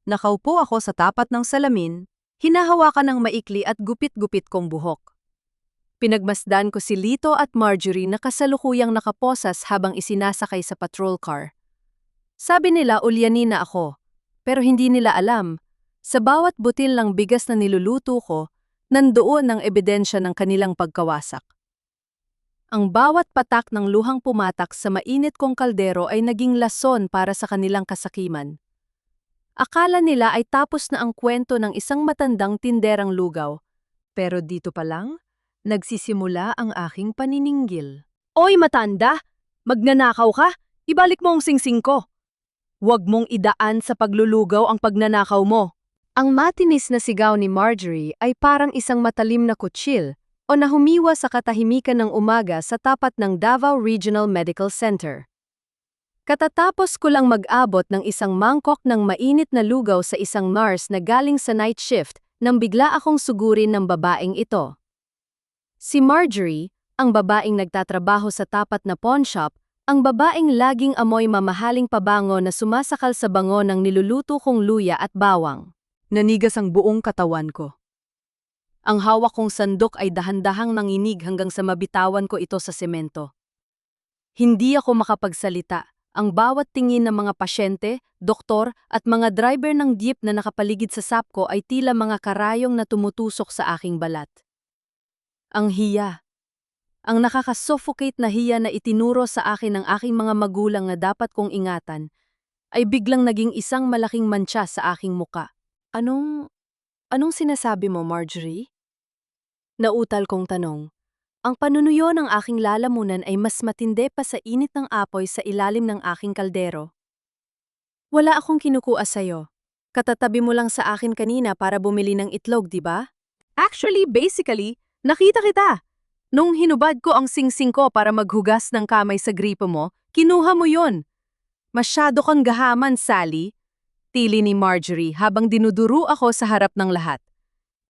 Nakaupo ako sa tapat ng salamin, hinahawakan ng maikli at gupit-gupit kong buhok. Pinagmasdan ko si Lito at Marjorie na kasalukuyang nakaposas habang isinasakay sa patrol car. Sabi nila ulyanin na ako, pero hindi nila alam, sa bawat butil ng bigas na niluluto ko, nandoon ang ebidensya ng kanilang pagkawasak. Ang bawat patak ng luhang pumatak sa mainit kong kaldero ay naging lason para sa kanilang kasakiman. Akala nila ay tapos na ang kwento ng isang matandang tinderang lugaw, pero dito pa lang, nagsisimula ang aking panininggil. Oy matanda! Magnanakaw ka? Ibalik mo ang singsing ko! Huwag mong idaan sa paglulugaw ang pagnanakaw mo. Ang matinis na sigaw ni Marjorie ay parang isang matalim na kutsil o nahumiwa sa katahimikan ng umaga sa tapat ng Davao Regional Medical Center. Katatapos ko lang mag-abot ng isang mangkok ng mainit na lugaw sa isang nurse na galing sa night shift nang bigla akong sugurin ng babaeng ito. Si Marjorie, ang babaeng nagtatrabaho sa tapat na pawn shop, ang babaeng laging amoy mamahaling pabango na sumasakal sa bango ng niluluto kong luya at bawang. Nanigas ang buong katawan ko. Ang hawak kong sandok ay dahan-dahang nanginig hanggang sa mabitawan ko ito sa semento. Hindi ako makapagsalita. Ang bawat tingin ng mga pasyente, doktor at mga driver ng jeep na nakapaligid sa SAPCO ay tila mga karayong na tumutusok sa aking balat. Ang hiya. Ang nakakasuffocate na hiya na itinuro sa akin ng aking mga magulang na dapat kong ingatan, ay biglang naging isang malaking mantsa sa aking muka. Anong sinasabi mo, Marjorie? Nautal kong tanong. Ang panunuyo ng aking lalamunan ay mas matindi pa sa init ng apoy sa ilalim ng aking kaldero. Wala akong kinukuha sa'yo. Katatabi mo lang sa akin kanina para bumili ng itlog, di ba? Actually, basically, nakita kita. Nung hinubad ko ang singsing ko para maghugas ng kamay sa gripo mo, kinuha mo yon. Masyado kang gahaman, Sally. Tili ni Marjorie habang dinuduro ako sa harap ng lahat.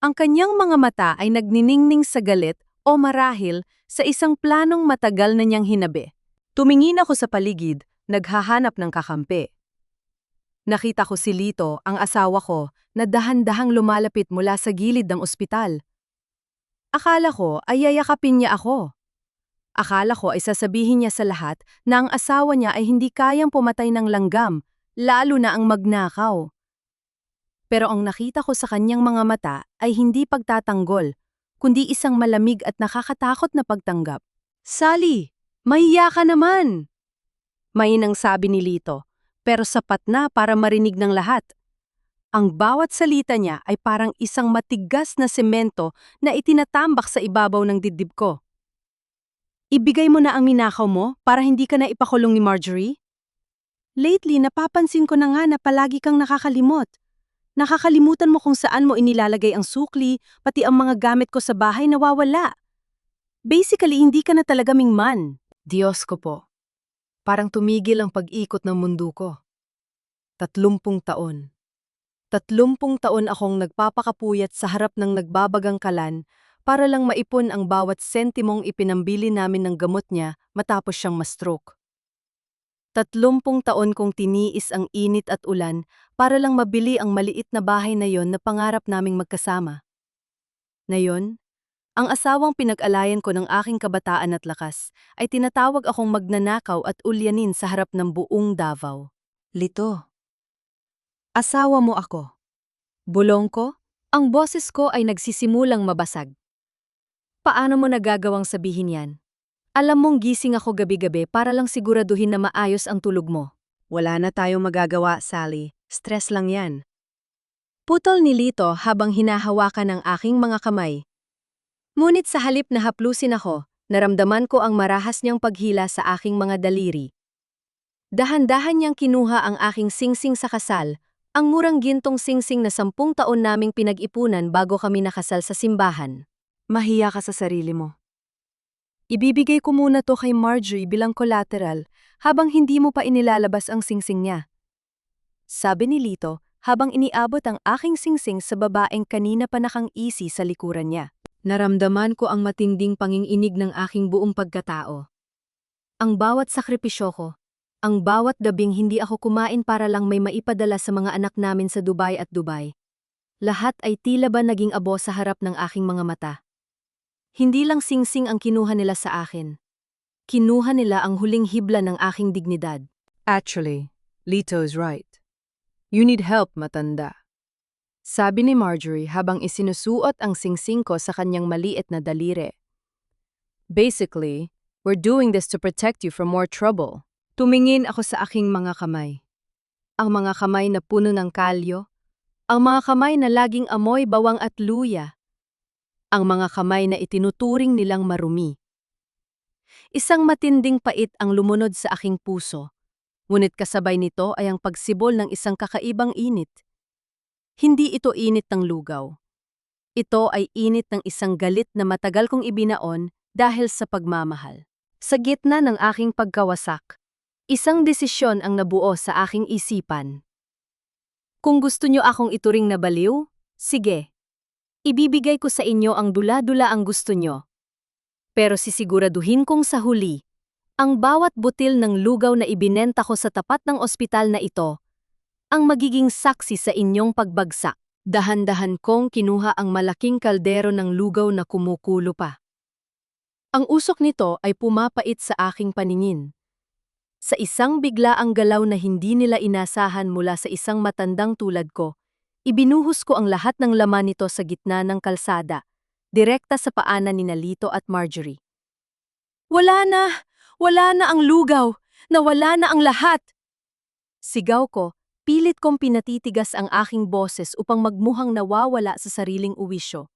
Ang kanyang mga mata ay nagniningning sa galit o marahil sa isang planong matagal na niyang hinabi. Tumingin ako sa paligid, naghahanap ng kakampi. Nakita ko si Lito, ang asawa ko, na dahan-dahang lumalapit mula sa gilid ng ospital. Akala ko ay yayakapin niya ako. Akala ko ay sasabihin niya sa lahat na ang asawa niya ay hindi kayang pumatay ng langgam, lalo na ang magnakaw. Pero ang nakita ko sa kanyang mga mata ay hindi pagtatanggol, kundi isang malamig at nakakatakot na pagtanggap. Sally, mahiya ka naman! Mainang sabi ni Lito, pero sapat na para marinig ng lahat. Ang bawat salita niya ay parang isang matigas na semento na itinatambak sa ibabaw ng dibdib ko. Ibigay mo na ang ninakaw mo para hindi ka na ipakulong ni Marjorie? Lately, napapansin ko na nga na palagi kang nakakalimot. Nakakalimutan mo kung saan mo inilalagay ang sukli, pati ang mga gamit ko sa bahay nawawala. Basically, hindi ka na talaga mingman. Diyos ko po. Parang tumigil ang pag-ikot ng mundo ko. 30 taon. 30 taon akong nagpapakapuyat sa harap ng nagbabagang kalan para lang maipon ang bawat sentimong ipinambili namin ng gamot niya matapos siyang ma-stroke. 30 taon kong tiniis ang init at ulan para lang mabili ang maliit na bahay na yon na pangarap naming magkasama. Ngayon, ang asawang pinag-alayan ko ng aking kabataan at lakas ay tinatawag akong magnanakaw at ulyanin sa harap ng buong Davao. Lito. Asawa mo ako. Bulong ko, ang boses ko ay nagsisimulang mabasag. Paano mo nagagawang sabihin yan? Alam mong gising ako gabi-gabi para lang siguraduhin na maayos ang tulog mo. Wala na tayong magagawa, Sally. Stress lang yan. Putol ni Lito habang hinahawakan ang aking mga kamay. Ngunit sa halip na haplusin ako, naramdaman ko ang marahas niyang paghila sa aking mga daliri. Dahan-dahan niyang kinuha ang aking singsing sa kasal, ang murang gintong singsing na 10 taon naming pinag-ipunan bago kami nakasal sa simbahan. Mahiya ka sa sarili mo. Ibibigay ko muna to kay Marjorie bilang collateral habang hindi mo pa inilalabas ang singsing niya. Sabi ni Lito habang iniabot ang aking singsing sa babaeng kanina pa nakang-isi sa likuran niya. Naramdaman ko ang matinding panginginig ng aking buong pagkatao. Ang bawat sakripisyo ko, Ang bawat gabing hindi ako kumain para lang may maipadala sa mga anak namin sa Dubai at Dubai. Lahat ay tila ba naging abo sa harap ng aking mga mata. Hindi lang singsing ang kinuha nila sa akin. Kinuha nila ang huling hibla ng aking dignidad. Actually, Lito's right. You need help, matanda. Sabi ni Marjorie habang isinusuot ang singsing ko sa kanyang maliit na daliri. Basically, we're doing this to protect you from more trouble. Tumingin ako sa aking mga kamay. Ang mga kamay na puno ng kalyo. Ang mga kamay na laging amoy bawang at luya. Ang mga kamay na itinuturing nilang marumi. Isang matinding pait ang lumunod sa aking puso. Ngunit kasabay nito ay ang pagsibol ng isang kakaibang init. Hindi ito init ng lugaw. Ito ay init ng isang galit na matagal kong ibinaon dahil sa pagmamahal. Sa gitna ng aking pagkawasak, isang desisyon ang nabuo sa aking isipan. Kung gusto nyo akong ituring na baliw, sige. Ibibigay ko sa inyo ang dula-dula ang gusto nyo. Pero sisiguraduhin kong sa huli, ang bawat butil ng lugaw na ibinenta ko sa tapat ng ospital na ito, ang magiging saksi sa inyong pagbagsak. Dahan-dahan kong kinuha ang malaking kaldero ng lugaw na kumukulo pa. Ang usok nito ay pumapait sa aking paningin. Sa isang biglaang galaw na hindi nila inasahan mula sa isang matandang tulad ko, ibinuhos ko ang lahat ng laman nito sa gitna ng kalsada, direkta sa paanan ni Lito at Marjorie. Wala na ang lugaw, nawala na ang lahat! Sigaw ko, pilit kong pinatitigas ang aking boses upang magmuhang nawawala sa sariling uwisyo.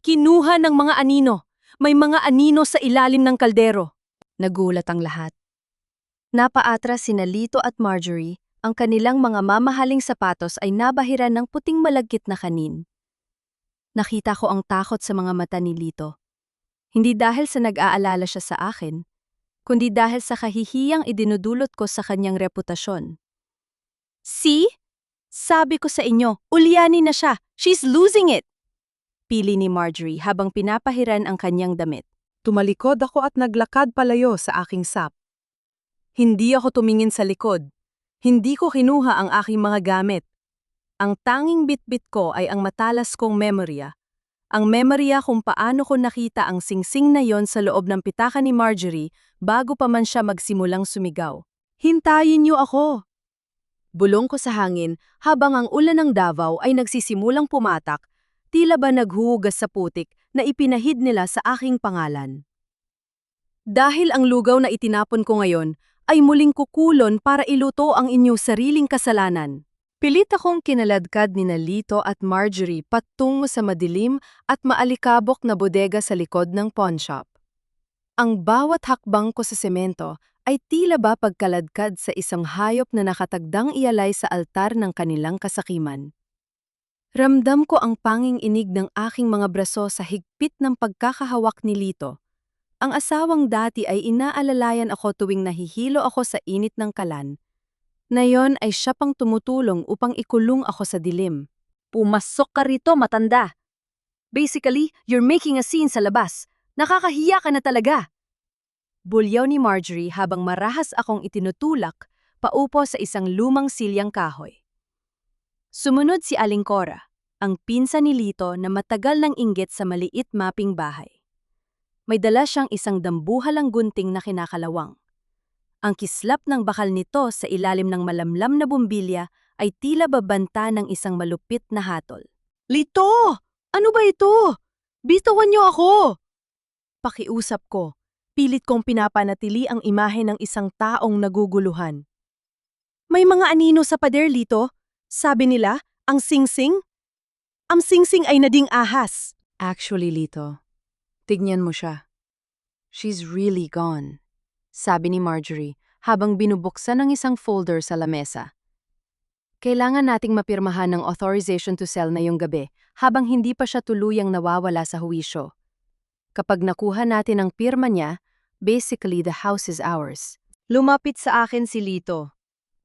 Kinuha ng mga anino, may mga anino sa ilalim ng kaldero. Nagulat ang lahat. Napaatras sina Lito at Marjorie, ang kanilang mga mamahaling sapatos ay nabahiran ng puting malagkit na kanin. Nakita ko ang takot sa mga mata ni Lito. Hindi dahil sa nag-aalala siya sa akin, kundi dahil sa kahihiyang idinudulot ko sa kanyang reputasyon. See? Sabi ko sa inyo, ulyanin na siya. She's losing it! Pili ni Marjorie habang pinapahiran ang kanyang damit. Tumalikod ako at naglakad palayo sa aking sap. Hindi ako tumingin sa likod. Hindi ko kinuha ang aking mga gamit. Ang tanging bitbit ko ay ang matalas kong memorya. Ang memorya kung paano ko nakita ang singsing na yon sa loob ng pitaka ni Marjorie bago pa man siya magsimulang sumigaw. Hintayin niyo ako! Bulong ko sa hangin habang ang ulan ng Davao ay nagsisimulang pumatak, tila ba naghuhugas sa putik na ipinahid nila sa aking pangalan. Dahil ang lugaw na itinapon ko ngayon ay muling kukulon para iluto ang inyong sariling kasalanan. Pilit akong kinaladkad ni Lito at Marjorie patungo sa madilim at maalikabok na bodega sa likod ng pawnshop. Ang bawat hakbang ko sa semento ay tila ba pagkaladkad sa isang hayop na nakatagdang ialay sa altar ng kanilang kasakiman. Ramdam ko ang panging inig ng aking mga braso sa higpit ng pagkakahawak ni Lito. Ang asawang dati ay inaalalayan ako tuwing nahihilo ako sa init ng kalan. Nayon ay siya pang tumutulong upang ikulong ako sa dilim. Pumasok ka rito, matanda! Basically, you're making a scene sa labas. Nakakahiya ka na talaga! Bulyaw ni Marjorie habang marahas akong itinutulak paupo sa isang lumang silyang kahoy. Sumunod si Aling Cora, ang pinsan ni Lito na matagal nang inggit sa maliit maping bahay. May dala siyang isang dambuhalang gunting na kinakalawang. Ang kislap ng bakal nito sa ilalim ng malamlam na bumbilya ay tila babanta ng isang malupit na hatol. Lito! Ano ba ito? Bitawan niyo ako! Pakiusap ko. Pilit kong pinapanatili ang imahe ng isang taong naguguluhan. May mga anino sa pader, Lito. Sabi nila, ang singsing? Ang singsing ay nading ahas. Actually, Lito, tignan mo siya. She's really gone, sabi ni Marjorie habang binubuksan ang isang folder sa lamesa. Kailangan nating mapirmahan ng authorization to sell ngayong gabi habang hindi pa siya tuluyang nawawala sa huwisyo. Kapag nakuha natin ang pirma niya, basically the house is ours. Lumapit sa akin si Lito.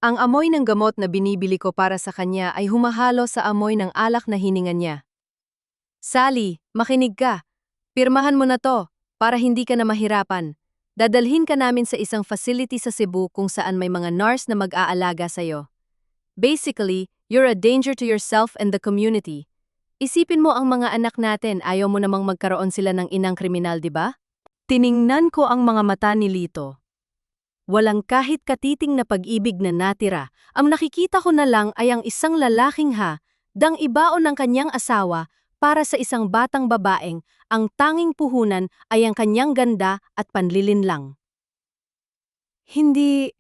Ang amoy ng gamot na binibili ko para sa kanya ay humahalo sa amoy ng alak na hininga niya. Sally, makinig ka. Pirmahan mo na to para hindi ka na mahirapan. Dadalhin ka namin sa isang facility sa Cebu kung saan may mga nurse na mag-aalaga sa'yo. Basically, you're a danger to yourself and the community. Isipin mo ang mga anak natin, ayaw mo namang magkaroon sila ng inang kriminal, di ba? Tiningnan ko ang mga mata ni Lito. Walang kahit katiting na pag-ibig na natira. Ang nakikita ko na lang ay ang isang lalaking dang ibaon ng kanyang asawa para sa isang batang babaeng, ang tanging puhunan ay ang kanyang ganda at panlilinlang. Hindi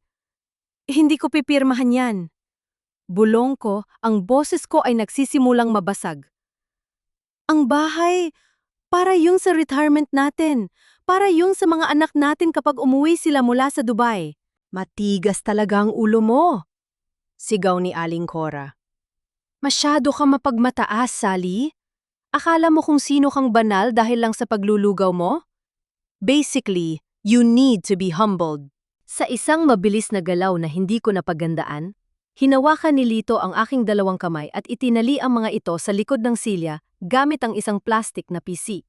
ko pipirmahan yan. Bulong ko, ang boses ko ay nagsisimulang mabasag. Ang bahay, para yung sa retirement natin. Para yung sa mga anak natin kapag umuwi sila mula sa Dubai. Matigas talaga ang ulo mo, sigaw ni Aling Cora. Masyado ka mapagmataas, Sally. Akala mo kung sino kang banal dahil lang sa paglulugaw mo? Basically, you need to be humbled. Sa isang mabilis na galaw na hindi ko napagandaan, hinawakan ni Lito ang aking dalawang kamay at itinali ang mga ito sa likod ng silya gamit ang isang plastic na PC.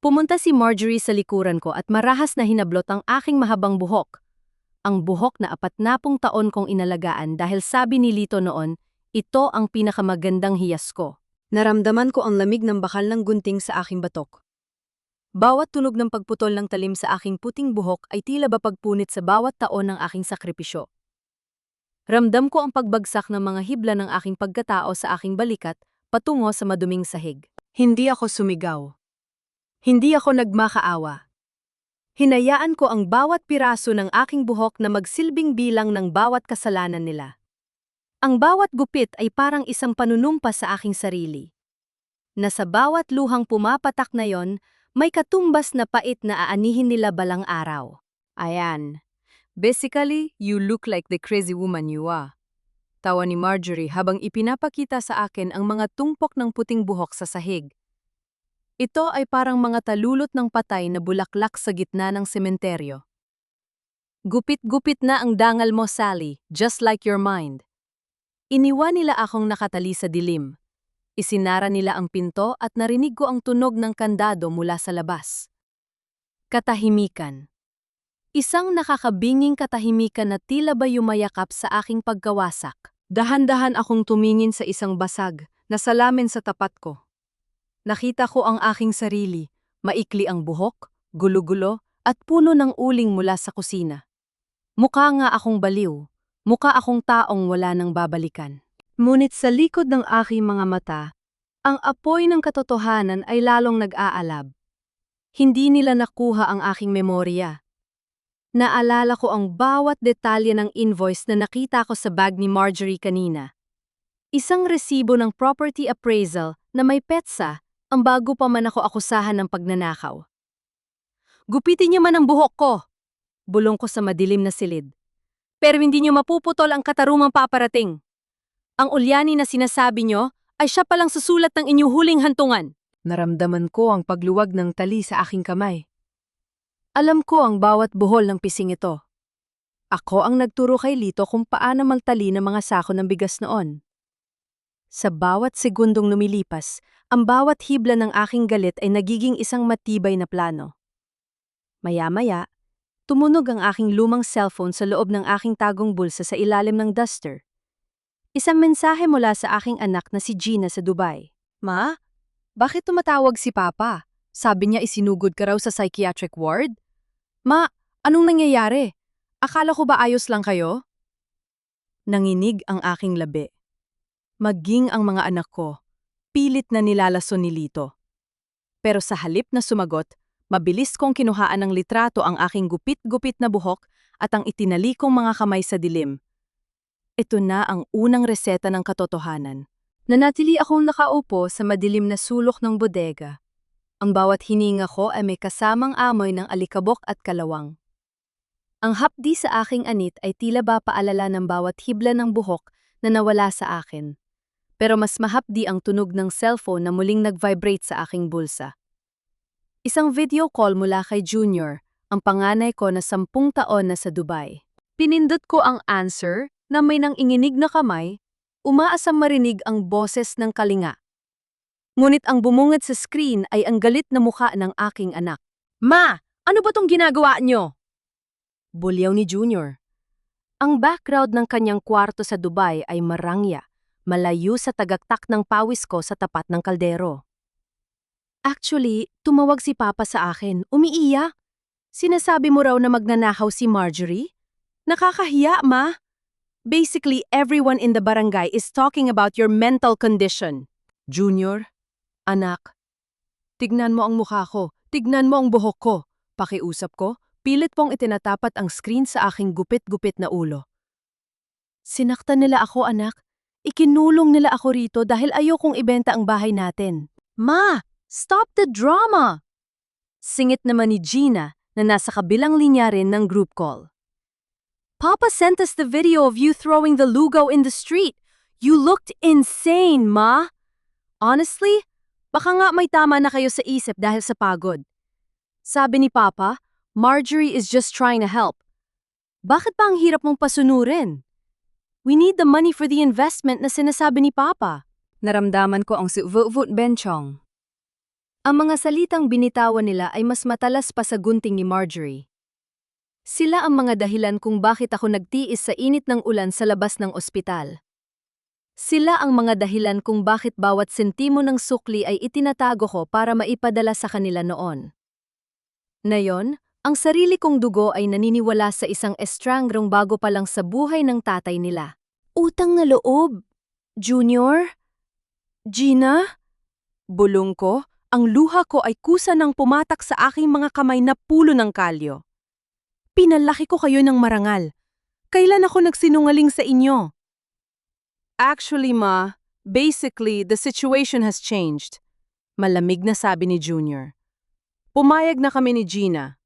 Pumunta si Marjorie sa likuran ko at marahas na hinablot ang aking mahabang buhok. Ang buhok na 40 taon kong inalagaan dahil sabi ni Lito noon, ito ang pinakamagandang hiyas ko. Naramdaman ko ang lamig ng bakal ng gunting sa aking batok. Bawat tunog ng pagputol ng talim sa aking puting buhok ay tila ba pagpunit sa bawat taon ng aking sakripisyo. Ramdam ko ang pagbagsak ng mga hibla ng aking pagkatao sa aking balikat patungo sa maduming sahig. Hindi ako sumigaw. Hindi ako nagmakaawa. Hinayaan ko ang bawat piraso ng aking buhok na magsilbing bilang ng bawat kasalanan nila. Ang bawat gupit ay parang isang panunumpa sa aking sarili. Na sa bawat luhang pumapatak na yon, may katumbas na pait na aanihin nila balang araw. Ayan. Basically, you look like the crazy woman you are. Tawa ni Marjorie habang ipinapakita sa akin ang mga tumpok ng puting buhok sa sahig. Ito ay parang mga talulot ng patay na bulaklak sa gitna ng sementeryo. Gupit-gupit na ang dangal mo, Sally, just like your mind. Iniwan nila akong nakatali sa dilim. Isinara nila ang pinto at narinig ko ang tunog ng kandado mula sa labas. Katahimikan. Isang nakakabinging katahimikan na tila ba yumayakap sa aking pagkawasak. Dahan-dahan akong tumingin sa isang basag na salamin sa tapat ko. Nakita ko ang aking sarili, maikli ang buhok, gulo-gulo, at puno ng uling mula sa kusina. Mukha nga akong baliw, mukha akong taong wala nang babalikan. Ngunit sa likod ng aking mga mata, ang apoy ng katotohanan ay lalong nag-aalab. Hindi nila nakuha ang aking memorya. Naalala ko ang bawat detalye ng invoice na nakita ko sa bag ni Marjorie kanina. Isang resibo ng property appraisal na may petsa ang bago pa man ako akusahan ng pagnanakaw. Gupitin niyo man ang buhok ko, bulong ko sa madilim na silid. Pero hindi niyo mapuputol ang katarumang paparating. Ang ulyani na sinasabi niyo ay siya palang susulat ng inyong huling hantungan. Naramdaman ko ang pagluwag ng tali sa aking kamay. Alam ko ang bawat buhol ng pising ito. Ako ang nagturo kay Lito kung paano magtali ng mga sako ng bigas noon. Sa bawat segundong lumilipas, ang bawat hibla ng aking galit ay nagiging isang matibay na plano. Maya-maya, tumunog ang aking lumang cellphone sa loob ng aking tagong bulsa sa ilalim ng duster. Isang mensahe mula sa aking anak na si Gina sa Dubai. Ma, bakit tumatawag si Papa? Sabi niya isinugod ka raw sa psychiatric ward? Ma, anong nangyayari? Akala ko ba ayos lang kayo? Nanginig ang aking labi. Maging ang mga anak ko, pilit na nilalason ni Lito. Pero sa halip na sumagot, mabilis kong kinuhaan ng litrato ang aking gupit-gupit na buhok at ang itinali kong mga kamay sa dilim. Ito na ang unang reseta ng katotohanan. Nanatili akong nakaupo sa madilim na sulok ng bodega. Ang bawat hininga ko ay may kasamang amoy ng alikabok at kalawang. Ang hapdi sa aking anit ay tila ba paalala ng bawat hibla ng buhok na nawala sa akin. Pero mas mahapdi ang tunog ng cellphone na muling nag-vibrate sa aking bulsa. Isang video call mula kay Junior, ang panganay ko na 10 taon na sa Dubai. Pinindot ko ang answer na may nang inginig na kamay, umaasam marinig ang boses ng kalinga. Ngunit ang bumungad sa screen ay ang galit na mukha ng aking anak. Ma, Ano ba tong ginagawa nyo? Bulyaw ni Junior. Ang background ng kanyang kwarto sa Dubai ay marangya, malayo sa tagaktak ng pawis ko sa tapat ng kaldero. Actually, tumawag si Papa sa akin, umiiyak. Sinasabi mo raw na magnanakaw si Marjorie? Nakakahiya, Ma. Basically, everyone in the barangay is talking about your mental condition. Junior, anak, tignan mo ang mukha ko, tignan mo ang buhok ko. Pakiusap ko, pilit pong itinatapat ang screen sa aking gupit-gupit na ulo. Sinaktan nila ako, anak. Ikinulong nila ako rito dahil ayokong ibenta ang bahay natin. Ma, stop the drama! Singit naman ni Gina na nasa kabilang linya rin ng group call. Papa sent us the video of you throwing the lugaw in the street. You looked insane, Ma. Honestly, baka nga may tama na kayo sa isip dahil sa pagod. Sabi ni Papa, Marjorie is just trying to help. Bakit pa ang hirap mong pasunurin? We need the money for the investment na sinasabi ni Papa. Naramdaman ko ang suvut benchong. Ang mga salitang binitawan nila ay mas matalas pa sa gunting ni Marjorie. Sila ang mga dahilan kung bakit ako nagtiis sa init ng ulan sa labas ng ospital. Sila ang mga dahilan kung bakit bawat sentimo ng sukli ay itinatago ko para maipadala sa kanila noon. Ngayon, ang sarili kong dugo ay naniniwala sa isang estrangrong bago pa lang sa buhay ng tatay nila. Utang na loob! Junior? Gina? Bulong ko, ang luha ko ay kusa ng pumatak sa aking mga kamay na pulo ng kalyo. Pinalaki ko kayo ng marangal. Kailan ako nagsinungaling sa inyo? Actually, Ma, basically, the situation has changed. Malamig na sabi ni Junior. Pumayag na kami ni Gina.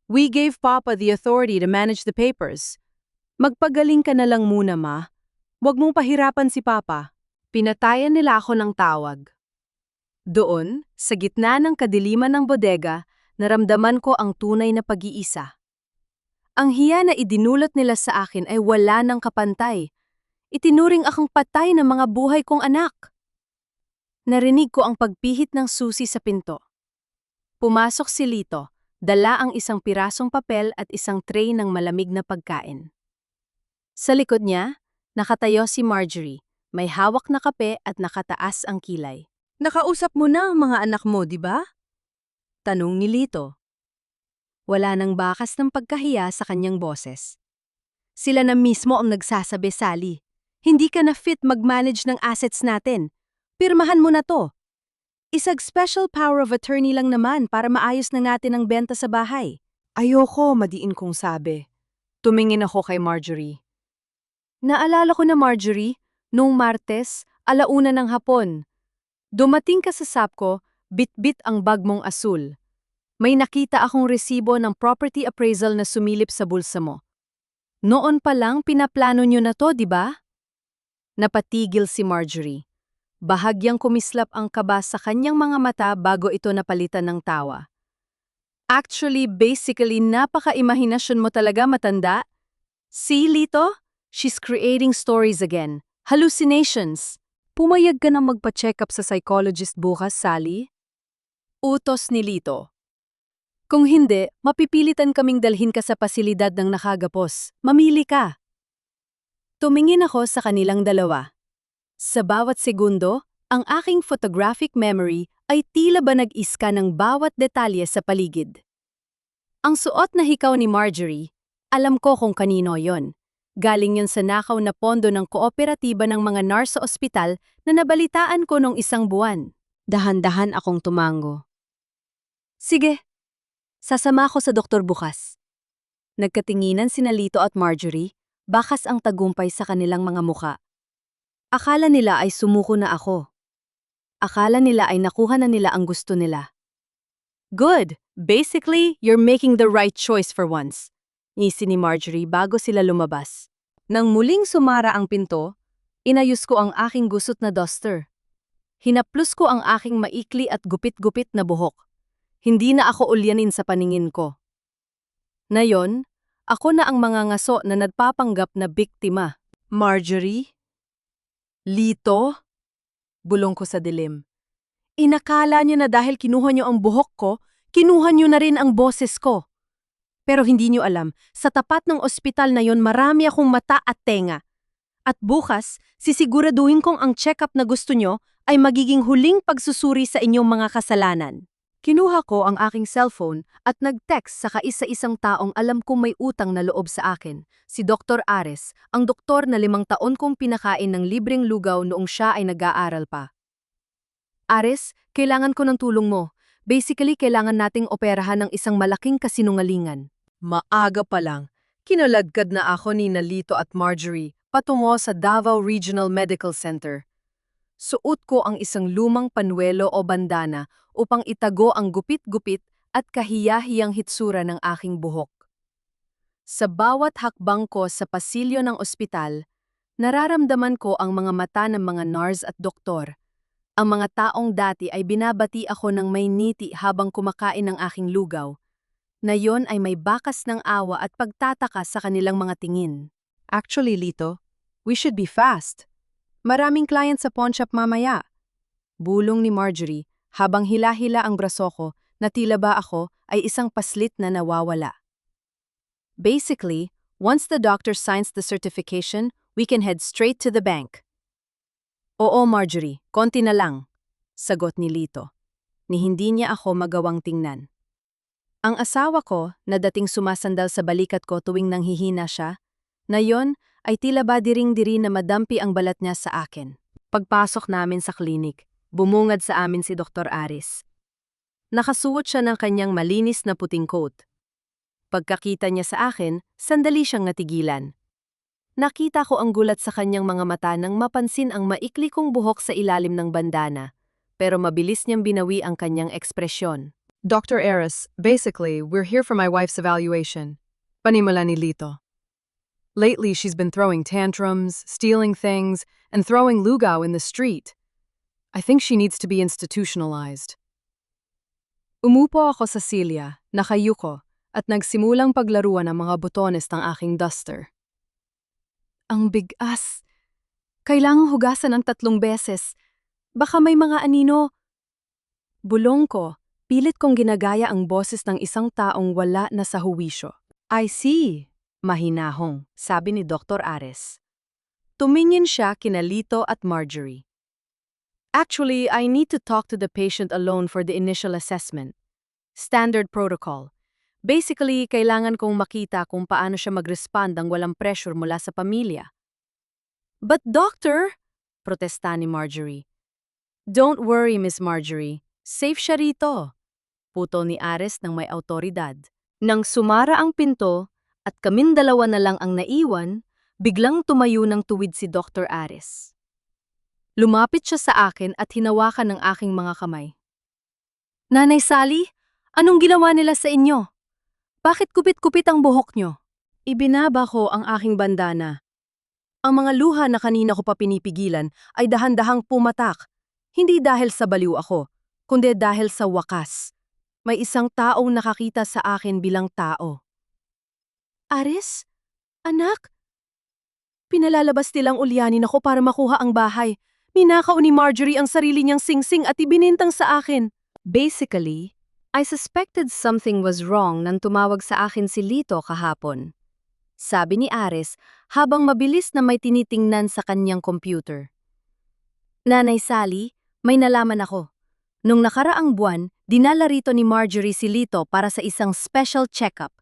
We gave Papa the authority to manage the papers. Magpagaling ka na lang muna, Ma. Huwag mong pahirapan si Papa. Pinatayan nila ako ng tawag. Doon, sa gitna ng kadiliman ng bodega, naramdaman ko ang tunay na pag-iisa. Ang hiya na idinulot nila sa akin ay wala ng kapantay. Itinuring akong patay ng mga buhay kong anak. Narinig ko ang pagpihit ng susi sa pinto. Pumasok si Lito, dala ang isang pirasong papel at isang tray ng malamig na pagkain. Sa likod niya, nakatayo si Marjorie, may hawak na kape at nakataas ang kilay. Nakausap mo na ang mga anak mo, di ba? Tanong ni Lito. Wala nang bakas ng pagkahiya sa kanyang boses. Sila na mismo ang nagsasabi, Sally. Hindi ka na fit mag-manage ng assets natin. Pirmahan mo na to. Isag special power of attorney lang naman para maayos na natin ang benta sa bahay. Ayoko, madiin kong sabi. Tumingin ako kay Marjorie. Naalala ko na, Marjorie, noong Martes, 1:00 ng hapon. Dumating ka sa SAPCO, bit-bit ang bag mong asul. May nakita akong resibo ng property appraisal na sumilip sa bulsa mo. Noon pa lang pinaplano nyo na to, di ba? Napatigil si Marjorie. Bahagyang kumislap ang kaba sa kanyang mga mata bago ito napalitan ng tawa. Actually, basically, napaka-imahinasyon mo talaga, matanda. See, Lito? She's creating stories again. Hallucinations. Pumayag ka na magpa-check up sa psychologist bukas, Sally? Utos ni Lito. Kung hindi, mapipilitan kaming dalhin ka sa pasilidad ng nakagapos. Mamili ka. Tumingin ako sa kanilang dalawa. Sa bawat segundo, ang aking photographic memory ay tila ba nag-iska ng bawat detalye sa paligid. Ang suot na hikaw ni Marjorie, alam ko kung kanino yon. Galing yon sa nakaw na pondo ng kooperatiba ng mga nurse sa ospital na nabalitaan ko nung isang buwan. Dahan-dahan akong tumango. Sige, sasama ako sa doktor bukas. Nagkatinginan sina Lito at Marjorie, bakas ang tagumpay sa kanilang mga muka. Akala nila ay sumuko na ako. Akala nila ay nakuha na nila ang gusto nila. Good! Basically, you're making the right choice for once. Ngisi ni Marjorie bago sila lumabas. Nang muling sumara ang pinto, inayos ko ang aking gusot na duster. Hinaplos ko ang aking maikli at gupit-gupit na buhok. Hindi na ako ulyanin sa paningin ko. Ngayon, ako na ang mga ngaso na nagpapanggap na biktima. Marjorie? Lito? Bulong ko sa dilim. Inakala niyo na dahil kinuha niyo ang buhok ko, Kinuha niyo na rin ang boses ko. Pero hindi niyo alam, sa tapat ng ospital na yon marami akong mata at tenga. At bukas, sisiguraduhin kong ang check-up na gusto nyo ay magiging huling pagsusuri sa inyong mga kasalanan. Kinuha ko ang aking cellphone at nag-text sa kaisa-isang taong alam kong may utang na loob sa akin, si Dr. Ares, ang doktor na 5 taon kong pinakain ng libreng lugaw noong siya ay nag-aaral pa. Ares, kailangan ko ng tulong mo. Basically, kailangan nating operahan ng isang malaking kasinungalingan. Maaga pa lang, kinalagkad na ako ni Nalito at Marjorie patungo sa Davao Regional Medical Center. Suot ko ang isang lumang panuelo o bandana upang itago ang gupit-gupit at kahiyahiyang hitsura ng aking buhok. Sa bawat hakbang ko sa pasilyo ng ospital, nararamdaman ko ang mga mata ng mga nurse at doktor. Ang mga taong dati ay binabati ako ng may ngiti habang kumakain ng aking lugaw, na yon ay may bakas ng awa at pagtataka sa kanilang mga tingin. Actually, Lito, we should be fast. Maraming client sa pawn shop mamaya. Bulong ni Marjorie habang hila-hila ang braso ko na tila ba ako ay isang paslit na nawawala. Basically, once the doctor signs the certification, we can head straight to the bank. Oo, Marjorie, konti na lang, sagot ni Lito, ni hindi niya ako magawang tingnan. Ang asawa ko, na dating sumasandal sa balikat ko tuwing nanghihina siya, na yon ay tila ba diring-diri na madampi ang balat niya sa akin. Pagpasok namin sa klinik, bumungad sa amin si Dr. Aris. Nakasuot siya ng kanyang malinis na puting coat. Pagkakita niya sa akin, sandali siyang natigilan. Nakita ko ang gulat sa kanyang mga mata nang mapansin ang maikli kong buhok sa ilalim ng bandana, pero mabilis niyang binawi ang kanyang ekspresyon. Dr. Aris, basically, we're here for my wife's evaluation. Panimula ni Lito. Lately, she's been throwing tantrums, stealing things, and throwing lugaw in the street. I think she needs to be institutionalized. Umupo ako sa silya, nakayuko, at nagsimulang paglaruan ang mga butones ng aking duster. Ang bigas. Kailangang hugasan ng 3 beses. Baka may mga anino. Bulong ko, pilit kong ginagaya ang boses ng isang taong wala na sa huwisyo. I see. Mahinahong, sabi ni Dr. Ares. Tumingin siya kina Lito at Marjorie. Actually, I need to talk to the patient alone for the initial assessment. Standard protocol. Basically, kailangan kong makita kung paano siya mag-respond ang walang pressure mula sa pamilya. But doctor, protesta ni Marjorie. Don't worry, Miss Marjorie. Safe siya rito. Putol ni Ares ng may autoridad. Nang sumara ang pinto at kaming dalawa na lang ang naiwan, biglang tumayo ng tuwid si Dr. Ares. Lumapit siya sa akin at hinawakan ng aking mga kamay. Nanay Sally, anong ginawa nila sa inyo? Bakit kupit-kupit ang buhok nyo? Ibinaba ko ang aking bandana. Ang mga luha na kanina ko pa pinipigilan ay dahan-dahang pumatak. Hindi dahil sa baliw ako, kundi dahil sa wakas. May isang taong nakakita sa akin bilang tao. Aris? Anak? Pinalalabas nilang ulyanin ako para makuha ang bahay. Ninakaw ni Marjorie ang sarili niyang singsing at ibinintang sa akin. Basically, I suspected something was wrong nang tumawag sa akin si Lito kahapon. Sabi ni Ares habang mabilis na may tinitingnan sa kanyang computer. Nanay Sally, may nalaman ako. Nung nakaraang buwan, dinala rito ni Marjorie si Lito para sa isang special check-up.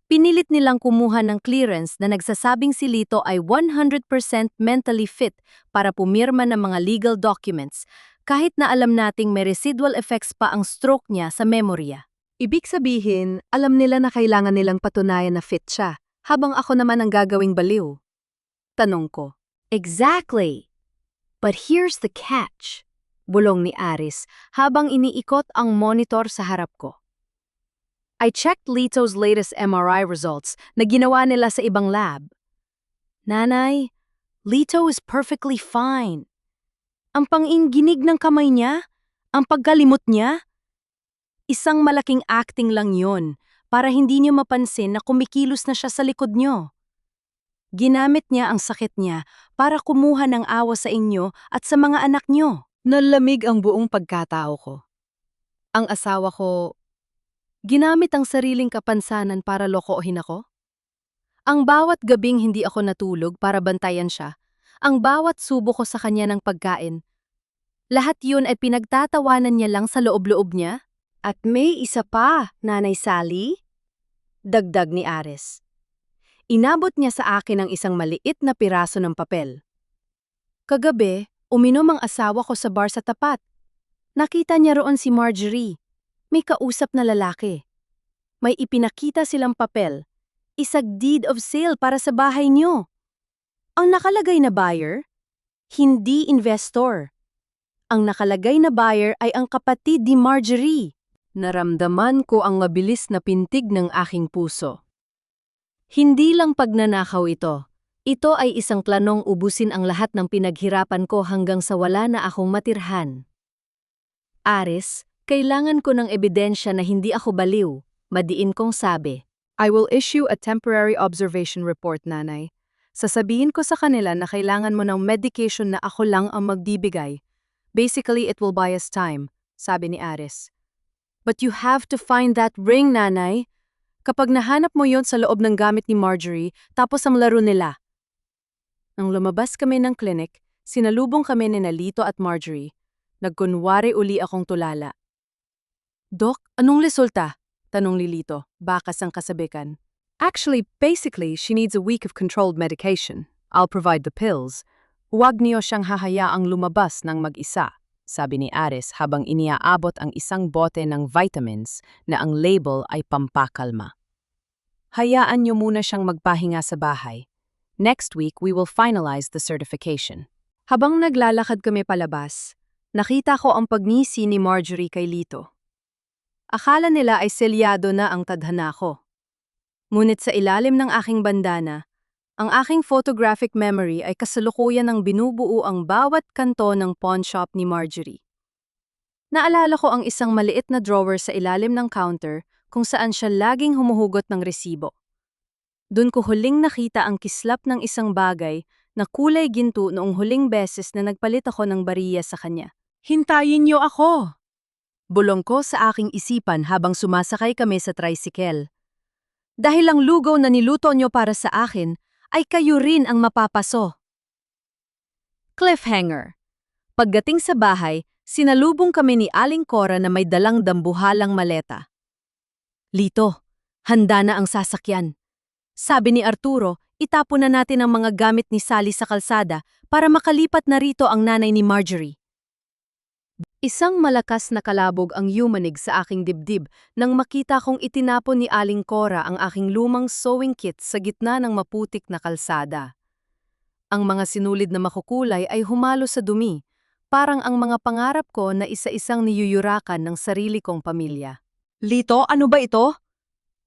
Pinilit nilang kumuha ng clearance na nagsasabing si Lito ay 100% mentally fit para pumirma ng mga legal documents, kahit na alam nating may residual effects pa ang stroke niya sa memorya. Ibig sabihin, alam nila na kailangan nilang patunayan na fit siya, habang ako naman ang gagawing baliw. Tanong ko. Exactly. But here's the catch. Bulong ni Aris habang iniikot ang monitor sa harap ko. I checked Lito's latest MRI results na ginawa nila sa ibang lab. Nanay, Lito is perfectly fine. Ang panginginig ng kamay niya, ang pagkalimot niya, isang malaking acting lang yon para hindi niyo mapansin na kumikilos na siya sa likod niyo. Ginamit niya ang sakit niya para kumuha ng awa sa inyo at sa mga anak niyo. Nalamig ang buong pagkatao ko. Ang asawa ko, Ginamit ang sariling kapansanan para lokohin ako? Ang bawat gabing hindi ako natulog para bantayan siya, ang bawat subo ko sa kanya ng pagkain, lahat yun ay pinagtatawanan niya lang sa loob-loob niya? At may isa pa, Nanay Sally? Dagdag ni Ares. Inabot niya sa akin ang isang maliit na piraso ng papel. Kagabi, uminom ang asawa ko sa bar sa tapat. Nakita niya roon si Marjorie. May kausap na lalaki. May ipinakita silang papel. Isang deed of sale para sa bahay niyo. Ang nakalagay na buyer, hindi investor. Ang nakalagay na buyer ay ang kapatid ni Marjorie. Naramdaman ko ang mabilis na pintig ng aking puso. Hindi lang pagnanakaw ito. Ito ay isang planong ubusin ang lahat ng pinaghirapan ko hanggang sa wala na akong matirhan. Ares, kailangan ko ng ebidensya na hindi ako baliw, madiin kong sabi. I will issue a temporary observation report, Nanay. Sasabihin ko sa kanila na kailangan mo ng medication na ako lang ang magbibigay. Basically, it will buy us time, sabi ni Ares. But you have to find that ring, Nanay. Kapag nahanap mo yon sa loob ng gamit ni Marjorie, tapos ang laro nila. Nang lumabas kami ng clinic, sinalubong kami ni Lito at Marjorie. Nagkunwari uli akong tulala. Dok, anong resulta? Tanong ni Lito, bakas ang kasabikan. Actually, basically, she needs a week of controlled medication. I'll provide the pills. Huwag niyo siyang hahayaang lumabas ng mag-isa, sabi ni Ares habang iniaabot ang isang bote ng vitamins na ang label ay pampakalma. Hayaan niyo muna siyang magpahinga sa bahay. Next week, we will finalize the certification. Habang naglalakad kami palabas, nakita ko ang pagngisi ni Marjorie kay Lito. Akala nila ay selyado na ang tadhana ko. Ngunit sa ilalim ng aking bandana, ang aking photographic memory ay kasalukuyan ng binubuo ang bawat kanto ng pawn shop ni Marjorie. Naalala ko ang isang maliit na drawer sa ilalim ng counter kung saan siya laging humuhugot ng resibo. Doon ko huling nakita ang kislap ng isang bagay na kulay ginto noong huling beses na nagpalit ako ng bariya sa kanya. Hintayin niyo ako! Bulong ko sa aking isipan habang sumasakay kami sa tricycle. Dahil ang lugaw na niluto niyo para sa akin, ay kayo rin ang mapapaso. Cliffhanger. Pagdating sa bahay, sinalubong kami ni Aling Cora na may dalang dambuhalang maleta. Lito, handa na ang sasakyan. Sabi ni Arturo, itapon na natin ang mga gamit ni Sally sa kalsada para makalipat na rito ang nanay ni Marjorie. Isang malakas na kalabog ang yumanig sa aking dibdib nang makita kong itinapon ni Aling Cora ang aking lumang sewing kit sa gitna ng maputik na kalsada. Ang mga sinulid na makukulay ay humalo sa dumi, parang ang mga pangarap ko na isa-isang niyuyurakan ng sarili kong pamilya. Lito, ano ba ito?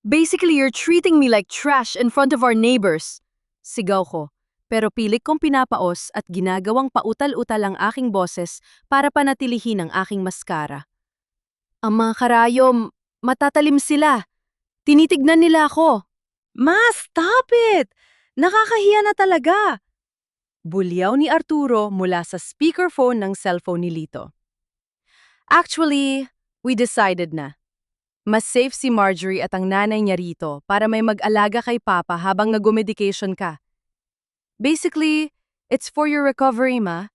Basically, you're treating me like trash in front of our neighbors. Sigaw ko. Pero pilit kong pinapaos at ginagawang pautal-utal ang aking boses para panatilihin ang aking maskara. Ang mga karayom, matatalim sila. Tinitignan nila ako. Ma, stop it! Nakakahiya na talaga! Bulyaw ni Arturo mula sa speakerphone ng cellphone ni Lito. Actually, we decided na. Mas safe si Marjorie at ang nanay niya rito para may mag-alaga kay Papa habang nag-medication ka. Basically, it's for your recovery, Ma.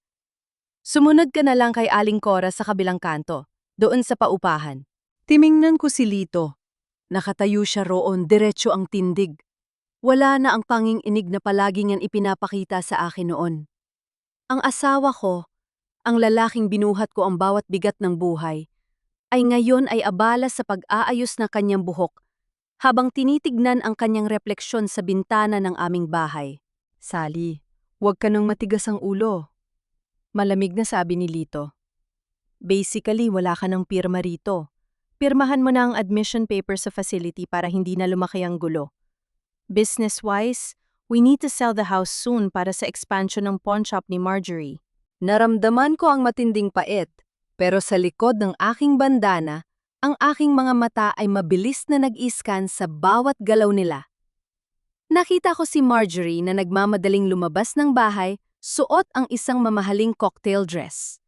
Sumunod ka na lang kay Aling Cora sa kabilang kanto, doon sa paupahan. Timingnan ko si Lito. Nakatayo siya roon, diretso ang tindig. Wala na ang tanging inig na palagi niyang ipinapakita sa akin noon. Ang asawa ko, ang lalaking binuhat ko ang bawat bigat ng buhay, ay ngayon ay abala sa pag-aayos ng kanyang buhok, habang tinitignan ang kanyang refleksyon sa bintana ng aming bahay. Sally, huwag ka nang matigas ang ulo. Malamig na sabi ni Lito. Basically, wala ka ng pirma rito. Pirmahan mo na ang admission paper sa facility para hindi na lumaki ang gulo. Business-wise, we need to sell the house soon para sa expansion ng pawn shop ni Marjorie. Naramdaman ko ang matinding pait, pero sa likod ng aking bandana, ang aking mga mata ay mabilis na nag-iskan sa bawat galaw nila. Nakita ko si Marjorie na nagmamadaling lumabas ng bahay, suot ang isang mamahaling cocktail dress.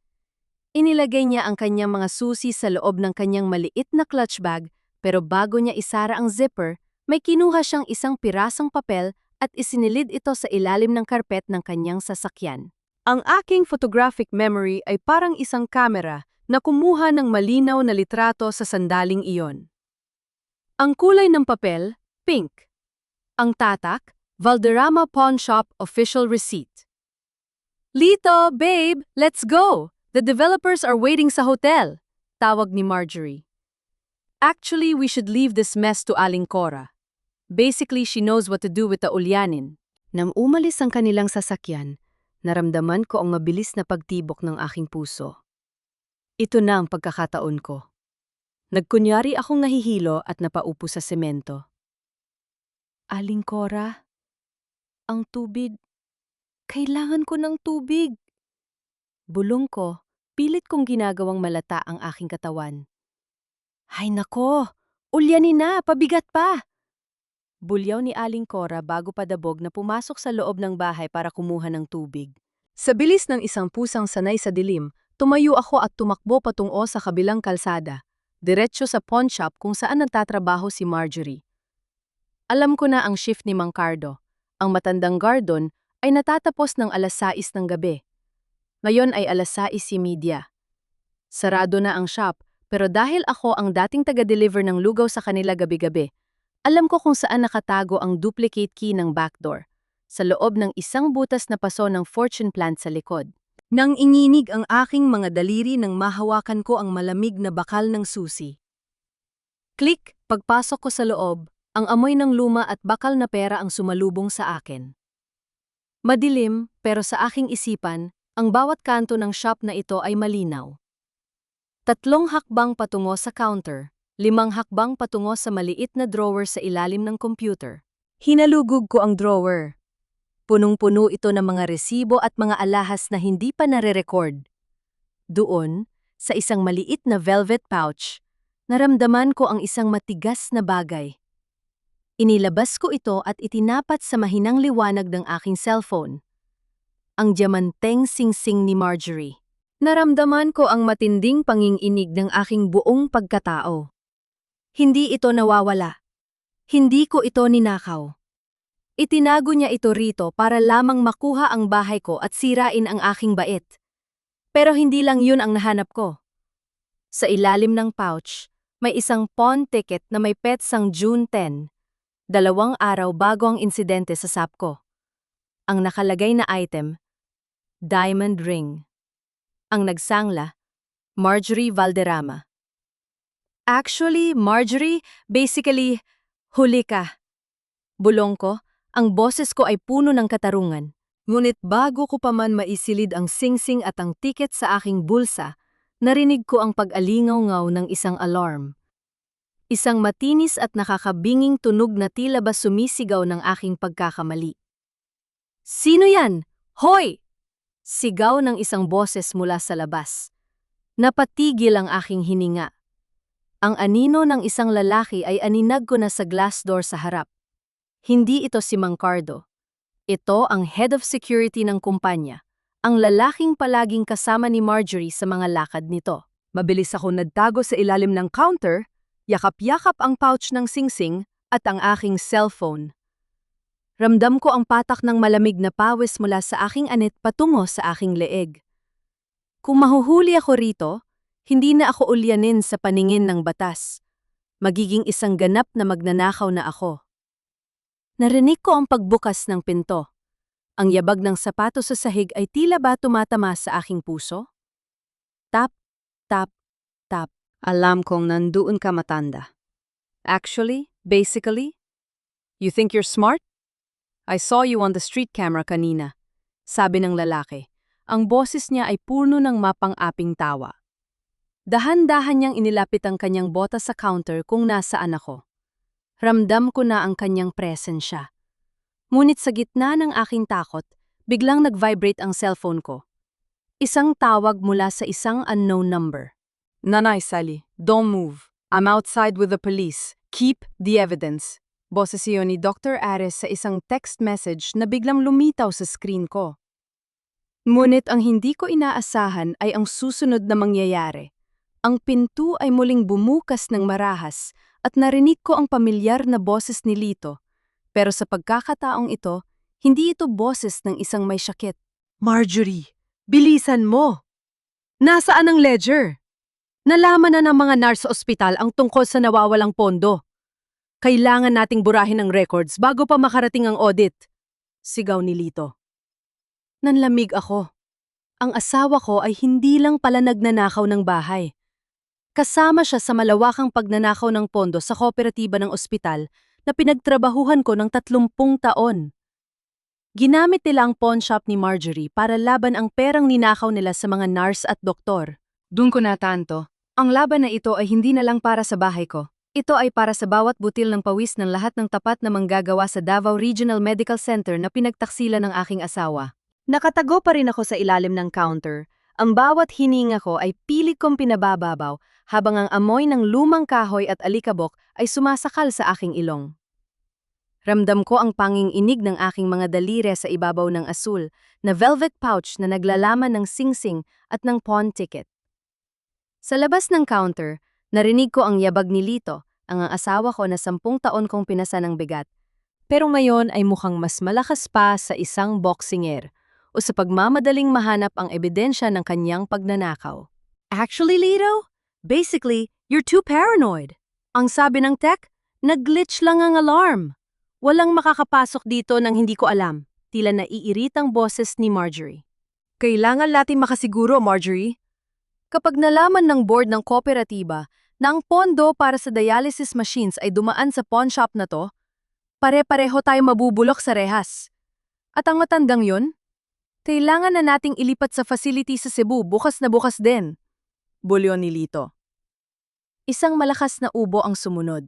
Inilagay niya ang kanyang mga susi sa loob ng kanyang maliit na clutch bag, Pero bago niya isara ang zipper, may kinuha siyang isang pirasong papel at isinilid ito sa ilalim ng karpet ng kanyang sasakyan. Ang aking photographic memory ay parang isang kamera na kumuha ng malinaw na litrato sa sandaling iyon. Ang kulay ng papel, pink. Ang tatak, Valderrama Pawn Shop Official Receipt. Lito, babe, let's go! The developers are waiting sa hotel, tawag ni Marjorie. Actually, we should leave this mess to Aling Cora. Basically, she knows what to do with the Ulyanin. Nang umalis ang kanilang sasakyan, naramdaman ko ang mabilis na pagtibok ng aking puso. Ito na ang pagkakataon ko. Nagkunyari akong nahihilo at napaupo sa semento. Aling Cora, ang tubig. Kailangan ko ng tubig. Bulong ko, pilit kong ginagawang malata ang aking katawan. Hay nako, ulyanin na, pabigat pa! Bulyaw ni Aling Cora bago padabog na pumasok sa loob ng bahay para kumuha ng tubig. Sa bilis ng isang pusang sanay sa dilim, tumayo ako at tumakbo patungo sa kabilang kalsada, diretso sa pawn shop kung saan nagtatrabaho si Marjorie. Alam ko na ang shift ni Mang Cardo. Ang matandang guardon ay natatapos ng 6:00 ng gabi. Ngayon ay 6:30. Sarado na ang shop, pero dahil ako ang dating taga-deliver ng lugaw sa kanila gabi-gabi, alam ko kung saan nakatago ang duplicate key ng backdoor, sa loob ng isang butas na paso ng fortune plant sa likod. Nang inginig ang aking mga daliri nang mahawakan ko ang malamig na bakal ng susi. Click, pagpasok ko sa loob, ang amoy ng luma at bakal na pera ang sumalubong sa akin. Madilim, pero sa aking isipan, ang bawat kanto ng shop na ito ay malinaw. 3 hakbang patungo sa counter, 5 hakbang patungo sa maliit na drawer sa ilalim ng computer. Hinalugog ko ang drawer. Punong-puno ito ng mga resibo at mga alahas na hindi pa nare-record. Doon, sa isang maliit na velvet pouch, naramdaman ko ang isang matigas na bagay. Inilabas ko ito at itinapat sa mahinang liwanag ng aking cellphone. Ang diamanteng singsing ni Marjorie. Naramdaman ko ang matinding panginginig ng aking buong pagkatao. Hindi ito nawawala. Hindi ko ito ninakaw. Itinago niya ito rito para lamang makuha ang bahay ko at sirain ang aking bait. Pero hindi lang yun ang nahanap ko. Sa ilalim ng pouch, may isang pawn ticket na may petsang June 10, 2 araw bago ang insidente sa SAP ko. Ang nakalagay na item, diamond ring. Ang nagsangla, Marjorie Valderrama. Actually, Marjorie, basically, huli ka. Bulong ko, ang boses ko ay puno ng katarungan. Ngunit bago ko pa man maisilid ang singsing at ang tiket sa aking bulsa, narinig ko ang pag-alingaw-ngaw ng isang alarm. Isang matinis at nakakabinging tunog na tila ba sumisigaw ng aking pagkakamali. Sino yan? Hoy! Sigaw ng isang boses mula sa labas. Napatigil ang aking hininga. Ang anino ng isang lalaki ay aninag ko na sa glass door sa harap. Hindi ito si Mang Cardo. Ito ang head of security ng kumpanya, ang lalaking palaging kasama ni Marjorie sa mga lakad nito. Mabilis ako nagtago sa ilalim ng counter, yakap-yakap ang pouch ng singsing at ang aking cellphone. Ramdam ko ang patak ng malamig na pawis mula sa aking anit patungo sa aking leeg. Kung mahuhuli ako rito, hindi na ako ulyanin sa paningin ng batas. Magiging isang ganap na magnanakaw na ako. Narinig ko ang pagbukas ng pinto. Ang yabag ng sapatos sa sahig ay tila ba tumatama sa aking puso? Tap, tap, tap. Alam kong nandoon ka, matanda. Actually, basically, you think you're smart? I saw you on the street camera kanina, sabi ng lalaki. Ang boses niya ay puno ng mapang-aping tawa. Dahan-dahan niyang inilapit ang kanyang botas sa counter kung nasaan ako. Ramdam ko na ang kanyang presensya. Ngunit sa gitna ng aking takot, biglang nag-vibrate ang cellphone ko. Isang tawag mula sa isang unknown number. Nanay Sally, don't move. I'm outside with the police. Keep the evidence. Boses iyon ni Dr. Ares sa isang text message na biglang lumitaw sa screen ko. Ngunit ang hindi ko inaasahan ay ang susunod na mangyayari. Ang pinto ay muling bumukas ng marahas at narinig ko ang pamilyar na boses ni Lito. Pero sa pagkakataong ito, hindi ito boses ng isang may sakit. Marjorie, bilisan mo! Nasaan ang ledger? Nalaman na ng mga nurse sa ospital ang tungkol sa nawawalang pondo. Kailangan nating burahin ang records bago pa makarating ang audit. Sigaw ni Lito. Nanlamig ako. Ang asawa ko ay hindi lang pala nagnanakaw ng bahay. Kasama siya sa malawakang pagnanakaw ng pondo sa kooperatiba ng ospital na pinagtrabahuhan ko ng 30 taon. Ginamit nila ang pawn shop ni Marjorie para laban ang perang ninakaw nila sa mga nurse at doktor. Doon ko natanto, ang laban na ito ay hindi na lang para sa bahay ko. Ito ay para sa bawat butil ng pawis ng lahat ng tapat na manggagawa sa Davao Regional Medical Center na pinagtaksila ng aking asawa. Nakatago pa rin ako sa ilalim ng counter. Ang bawat hininga ko ay pilit kong pinabababaw habang ang amoy ng lumang kahoy at alikabok ay sumasakal sa aking ilong. Ramdam ko ang panging-inig ng aking mga daliri sa ibabaw ng asul na velvet pouch na naglalaman ng singsing at ng pawn ticket. Sa labas ng counter, narinig ko ang yabag ni Lito, ang asawa ko na 10 taon kong pinasa ng bigat. Pero ngayon ay mukhang mas malakas pa sa isang boksinger o sa pagmamadaling mahanap ang ebidensya ng kanyang pagnanakaw. Actually, Lito, basically, you're too paranoid. Ang sabi ng tech, nag-glitch lang ang alarm. Walang makakapasok dito nang hindi ko alam, tila naiiritang boses ni Marjorie. Kailangan natin makasiguro, Marjorie. Kapag nalaman ng board ng kooperatiba na ang pondo para sa dialysis machines ay dumaan sa pawn shop na to, pare-pareho tayo mabubulok sa rehas. At ang matandang yun, kailangan na nating ilipat sa facility sa Cebu bukas na bukas din. Bulyon ni Lito. Isang malakas na ubo ang sumunod.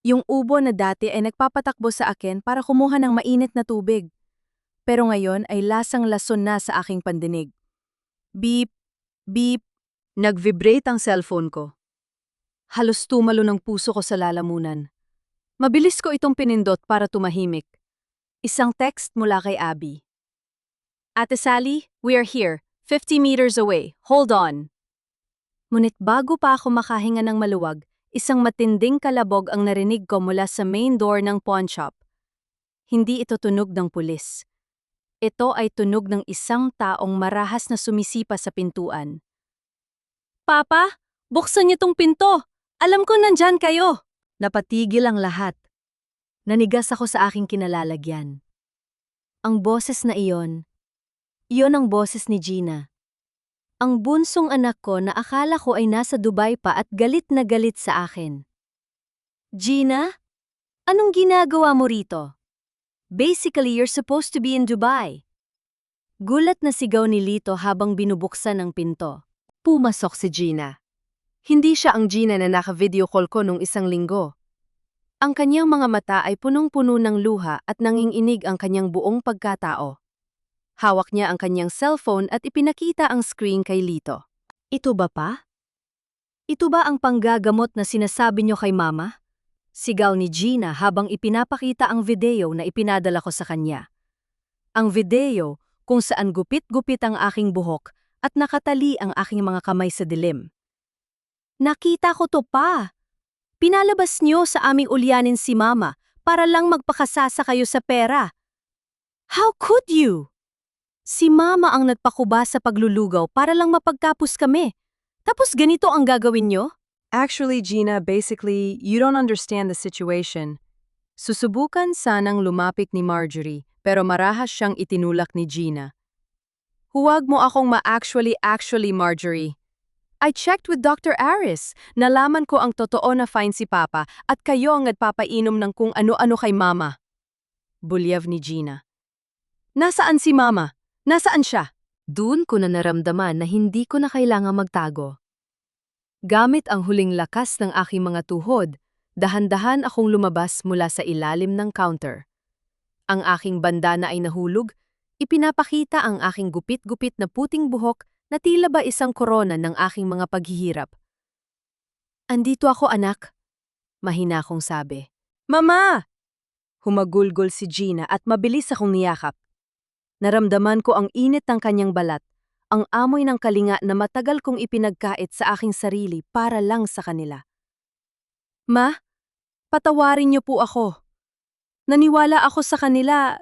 Yung ubo na dati ay nagpapatakbo sa akin para kumuha ng mainit na tubig. Pero ngayon ay lasang-lason na sa aking pandinig. Beep, beep, nag-vibrate ang cellphone ko. Halos tumalo ng puso ko sa lalamunan. Mabilis ko itong pinindot para tumahimik. Isang text mula kay Abby. Ate Sally, we are here, 50 meters away, hold on. Ngunit bago pa ako makahinga ng maluwag, isang matinding kalabog ang narinig ko mula sa main door ng pawn shop. Hindi ito tunog ng pulis. Ito ay tunog ng isang taong marahas na sumisipa sa pintuan. Papa, buksan niyo tong pinto! Alam ko nandyan kayo! Napatigil ang lahat. Nanigas ako sa aking kinalalagyan. Ang boses na iyon ang boses ni Gina. Ang bunsong anak ko na akala ko ay nasa Dubai pa at galit na galit sa akin. Gina, anong ginagawa mo rito? Basically, you're supposed to be in Dubai. Gulat na sigaw ni Lito habang binubuksan ang pinto. Pumasok si Gina. Hindi siya ang Gina na naka-video call ko nung isang linggo. Ang kanyang mga mata ay punong-puno ng luha at nanginginig ang kanyang buong pagkatao. Hawak niya ang kanyang cellphone at ipinakita ang screen kay Lito. Ito ba pa? Ito ba ang panggagamot na sinasabi niyo kay Mama? Sigaw ni Gina habang ipinapakita ang video na ipinadala ko sa kanya. Ang video kung saan gupit-gupit ang aking buhok at nakatali ang aking mga kamay sa dilim. Nakita ko to pa. Pinalabas niyo sa aming ulyanin si Mama para lang magpakasasa kayo sa pera. How could you? Si Mama ang nagpakuba sa paglulugaw para lang mapagtapos kami. Tapos ganito ang gagawin niyo? Actually, Gina, basically, you don't understand the situation. Susubukan sanang lumapit ni Marjorie, pero marahas siyang itinulak ni Gina. Huwag mo akong actually, Marjorie. I checked with Dr. Aris. Nalaman ko ang totoo na fine si Papa at kayo ang nagpapainom ng kung ano-ano kay Mama. Bulyav ni Gina. Nasaan si Mama? Nasaan siya? Doon ko na naramdaman na hindi ko na kailangang magtago. Gamit ang huling lakas ng aking mga tuhod, dahan-dahan akong lumabas mula sa ilalim ng counter. Ang aking bandana ay nahulog, ipinapakita ang aking gupit-gupit na puting buhok na tila ba isang korona ng aking mga paghihirap. Andito ako, anak. Mahina akong sabi. Mama! Humagulgol si Gina at mabilis akong niyakap. Naramdaman ko ang init ng kanyang balat, ang amoy ng kalinga na matagal kong ipinagkait sa aking sarili para lang sa kanila. Ma, patawarin niyo po ako. Naniwala ako sa kanila.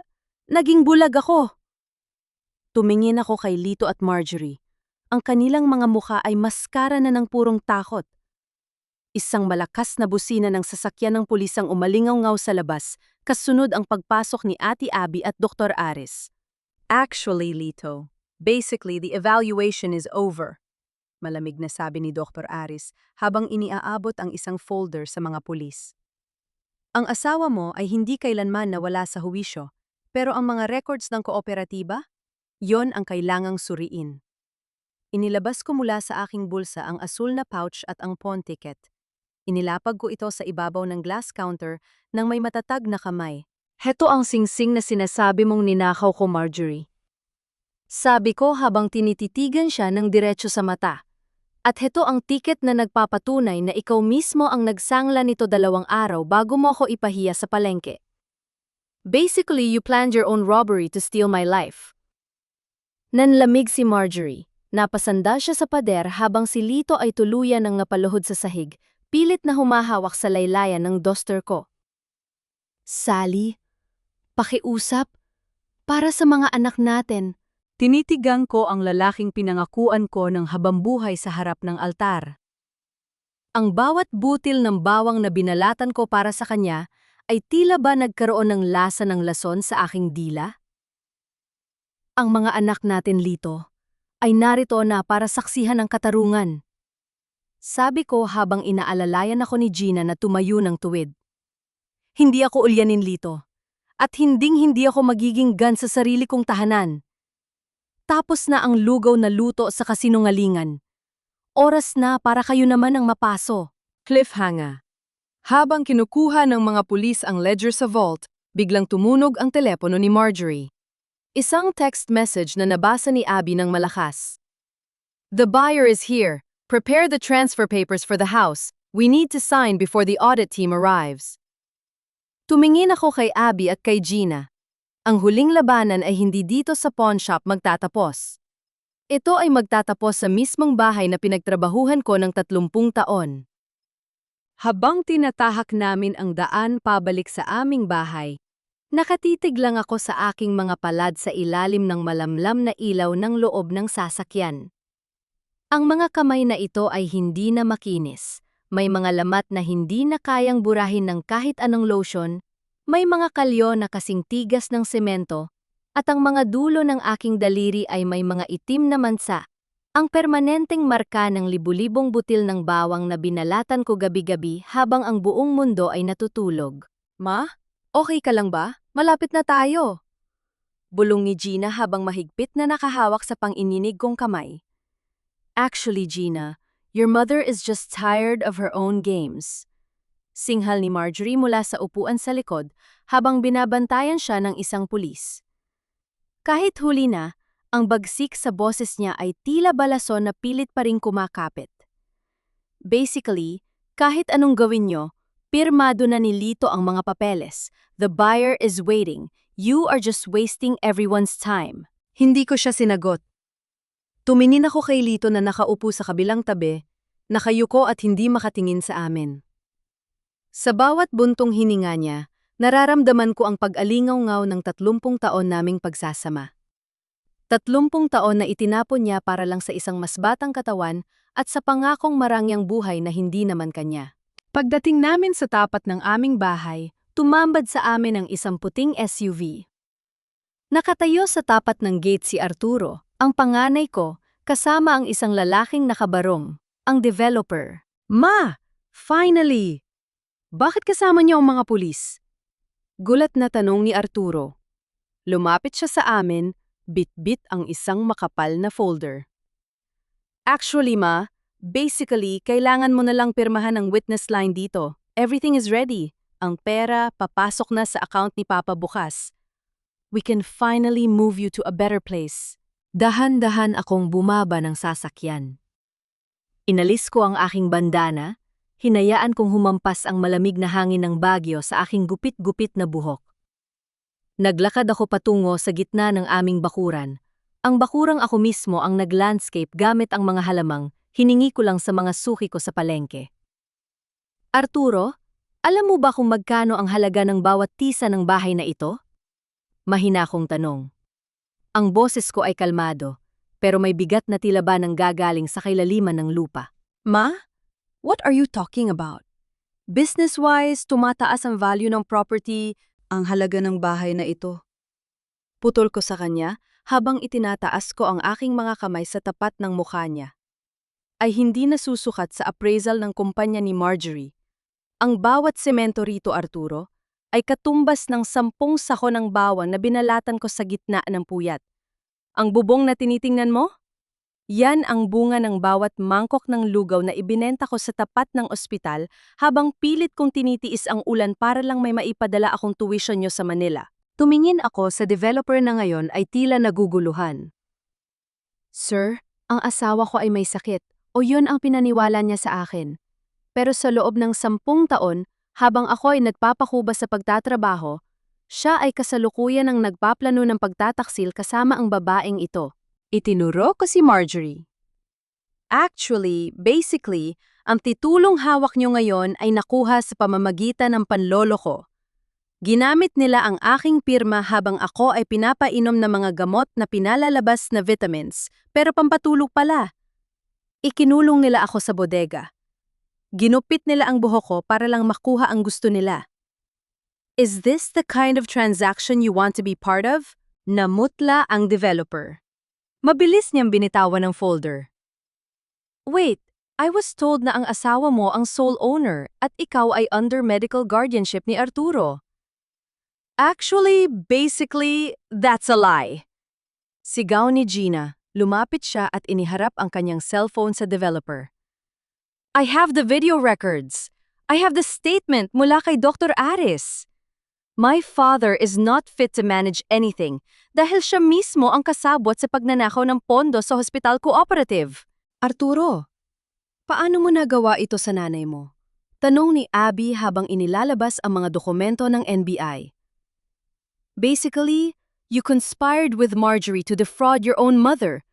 Naging bulag ako. Tumingin ako kay Lito at Marjorie. Ang kanilang mga mukha ay maskara na ng purong takot. Isang malakas na busina ng sasakyan ng pulis ang umalingaw-ngaw sa labas, kasunod ang pagpasok ni Ate Abby at Dr. Aris. Actually, Lito, basically the evaluation is over. Malamig na sabi ni Dr. Aris habang iniaabot ang isang folder sa mga pulis. Ang asawa mo ay hindi kailanman nawala sa huwisyo, pero ang mga records ng kooperatiba, yon ang kailangang suriin. Inilabas ko mula sa aking bulsa ang asul na pouch at ang pawn ticket. Inilapag ko ito sa ibabaw ng glass counter nang may matatag na kamay. Heto ang singsing na sinasabi mong ninakaw ko, Marjorie. Sabi ko habang tinititigan siya ng diretso sa mata. At heto ang ticket na nagpapatunay na ikaw mismo ang nagsangla nito 2 araw bago mo ako ipahiya sa palengke. Basically, you planned your own robbery to steal my life. Nanlamig si Marjorie. Napasanda siya sa pader habang si Lito ay tuluyan ng napaluhod sa sahig, pilit na humahawak sa laylayan ng duster ko. Sally, pakiusap, para sa mga anak natin. Tinitigang ko ang lalaking pinangakuan ko ng habambuhay sa harap ng altar. Ang bawat butil ng bawang na binalatan ko para sa kanya ay tila ba nagkaroon ng lasa ng lason sa aking dila? Ang mga anak natin, Lito, ay narito na para saksihan ang katarungan. Sabi ko habang inaalalayan ako ni Gina na tumayo ng tuwid. Hindi ako ulyanin, Lito. At hinding-hindi ako magiging gan sa sarili kong tahanan. Tapos na ang lugaw na luto sa kasinungalingan. Oras na para kayo naman ang mapaso. Cliffhanger. Habang kinukuha ng mga pulis ang ledger sa vault, biglang tumunog ang telepono ni Marjorie. Isang text message na nabasa ni Abby ng malakas. The buyer is here. Prepare the transfer papers for the house. We need to sign before the audit team arrives. Tumingin ako kay Abby at kay Gina. Ang huling labanan ay hindi dito sa pawn shop magtatapos. Ito ay magtatapos sa mismong bahay na pinagtrabahuhan ko ng 30 taon. Habang tinatahak namin ang daan pabalik sa aming bahay, nakatitig lang ako sa aking mga palad sa ilalim ng malamlam na ilaw ng loob ng sasakyan. Ang mga kamay na ito ay hindi na makinis. May mga lamat na hindi na kayang burahin ng kahit anong lotion, may mga kalyo na kasing tigas ng semento, at ang mga dulo ng aking daliri ay may mga itim na mansa, ang permanenteng marka ng libu-libong butil ng bawang na binalatan ko gabi-gabi habang ang buong mundo ay natutulog. Ma, okay ka lang ba? Malapit na tayo. Bulong ni Gina habang mahigpit na nakahawak sa pang-ininig kong kamay. Actually, Gina, your mother is just tired of her own games. Singhal ni Marjorie mula sa upuan sa likod habang binabantayan siya ng isang pulis. Kahit huli na, ang bagsik sa boses niya ay tila balason na pilit pa ring kumakapit. Basically, kahit anong gawin nyo, pirmado na ni Lito ang mga papeles. The buyer is waiting. You are just wasting everyone's time. Hindi ko siya sinagot. Tumingin ako kay Lito na nakaupo sa kabilang tabi, nakayuko at hindi makatingin sa amin. Sa bawat buntong hininga niya, nararamdaman ko ang pag-alingaw-ngaw ng 30 taon naming pagsasama. 30 taon na itinapon niya para lang sa isang mas batang katawan at sa pangakong marangyang buhay na hindi naman kanya. Pagdating namin sa tapat ng aming bahay, tumambad sa amin ang isang puting SUV. Nakatayo sa tapat ng gate si Arturo, ang panganay ko, kasama ang isang lalaking nakabarong, ang developer. Ma! Finally! Bakit kasama niyo ang mga pulis? Gulat na tanong ni Arturo. Lumapit siya sa amin, bit-bit ang isang makapal na folder. Actually, Ma, basically, kailangan mo na lang pirmahan ang witness line dito. Everything is ready. Ang pera, papasok na sa account ni Papa bukas. We can finally move you to a better place. Dahan-dahan akong bumaba ng sasakyan. Inalis ko ang aking bandana, hinayaan kong humampas ang malamig na hangin ng Baguio sa aking gupit-gupit na buhok. Naglakad ako patungo sa gitna ng aming bakuran, Ang bakurang ako mismo ang nag-landscape gamit ang mga halamang, hiningi ko lang sa mga suki ko sa palengke. Arturo, alam mo ba kung magkano ang halaga ng bawat tisa ng bahay na ito? Mahina kong tanong. Ang boses ko ay kalmado, pero may bigat na tila ba nang gagaling sa kailaliman ng lupa. Ma? What are you talking about? Business-wise, tumataas ang value ng property, ang halaga ng bahay na ito. Putol ko sa kanya habang itinataas ko ang aking mga kamay sa tapat ng mukha niya. Ay hindi nasusukat sa appraisal ng kumpanya ni Marjorie. Ang bawat semento rito, Arturo, ay katumbas ng 10 sako ng bawang na binalatan ko sa gitna ng puyat. Ang bubong na tinitingnan mo? Yan ang bunga ng bawat mangkok ng lugaw na ibinenta ko sa tapat ng ospital habang pilit kong tinitiis ang ulan para lang may maipadala akong tuition nyo sa Manila. Tumingin ako sa developer na ngayon ay tila naguguluhan. Sir, ang asawa ko ay may sakit o yun ang pinaniwala niya sa akin. Pero sa loob ng 10 taon, habang ako ay nagpapakubas sa pagtatrabaho, siya ay kasalukuyan ang nagpaplano ng pagtataksil kasama ang babaeng ito. Itinuro ko si Marjorie. Actually, basically, ang titulong hawak niyo ngayon ay nakuha sa pamamagitan ng panlolo ko. Ginamit nila ang aking pirma habang ako ay pinapainom ng mga gamot na pinalalabas na vitamins, pero pampatulog pala. Ikinulong nila ako sa bodega. Ginupit nila ang buhok ko para lang makuha ang gusto nila. Is this the kind of transaction you want to be part of? Namutla ang developer. Mabilis niyang binitawan ng folder. Wait, I was told na ang asawa mo ang sole owner at ikaw ay under medical guardianship ni Arturo. Actually, basically, that's a lie. Sigaw ni Gina, lumapit siya at iniharap ang kanyang cellphone sa developer. I have the video records. I have the statement mula kay Dr. Aris. My father is not fit to manage anything dahil siya mismo ang kasabwat sa pagnanakaw ng pondo sa Hospital Cooperative. Arturo, paano mo nagawa ito sa nanay mo? Tanong ni Abby habang inilalabas ang mga dokumento ng NBI. Basically, you conspired with Marjorie to defraud your own mother.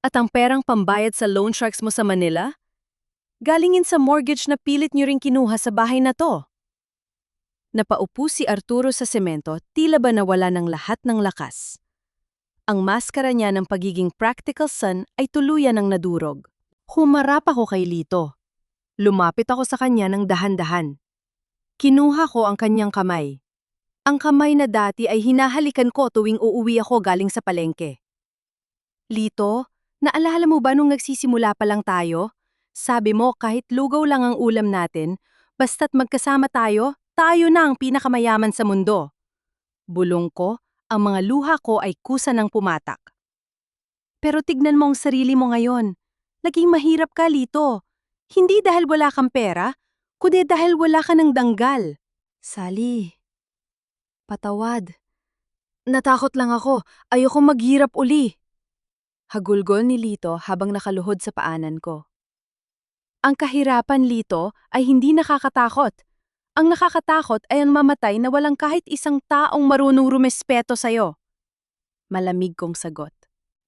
At ang perang pambayad sa loan sharks mo sa Manila? Galingin sa mortgage na pilit niyo ring kinuha sa bahay na to. Napaupo si Arturo sa semento, tila ba nawala ng lahat ng lakas. Ang maskara niya ng pagiging practical son ay tuluyan ng nadurog. Humarap ako kay Lito. Lumapit ako sa kanya ng dahan-dahan. Kinuha ko ang kanyang kamay. Ang kamay na dati ay hinahalikan ko tuwing uuwi ako galing sa palengke. Lito, naalala mo ba nung nagsisimula pa lang tayo? Sabi mo kahit lugaw lang ang ulam natin, basta't magkasama tayo, tayo na ang pinakamayaman sa mundo. Bulong ko, ang mga luha ko ay kusa ng pumatak. Pero tignan mo ang sarili mo ngayon. Naging mahirap ka, Lito. Hindi dahil wala kang pera, kundi dahil wala ka ng danggal. Sally, patawad. Natakot lang ako, ayoko maghirap uli. Hagulgol ni Lito habang nakaluhod sa paanan ko. Ang kahirapan, Lito, ay hindi nakakatakot. Ang nakakatakot ay ang mamatay na walang kahit isang taong marunong rumespeto sa'yo. Malamig kong sagot.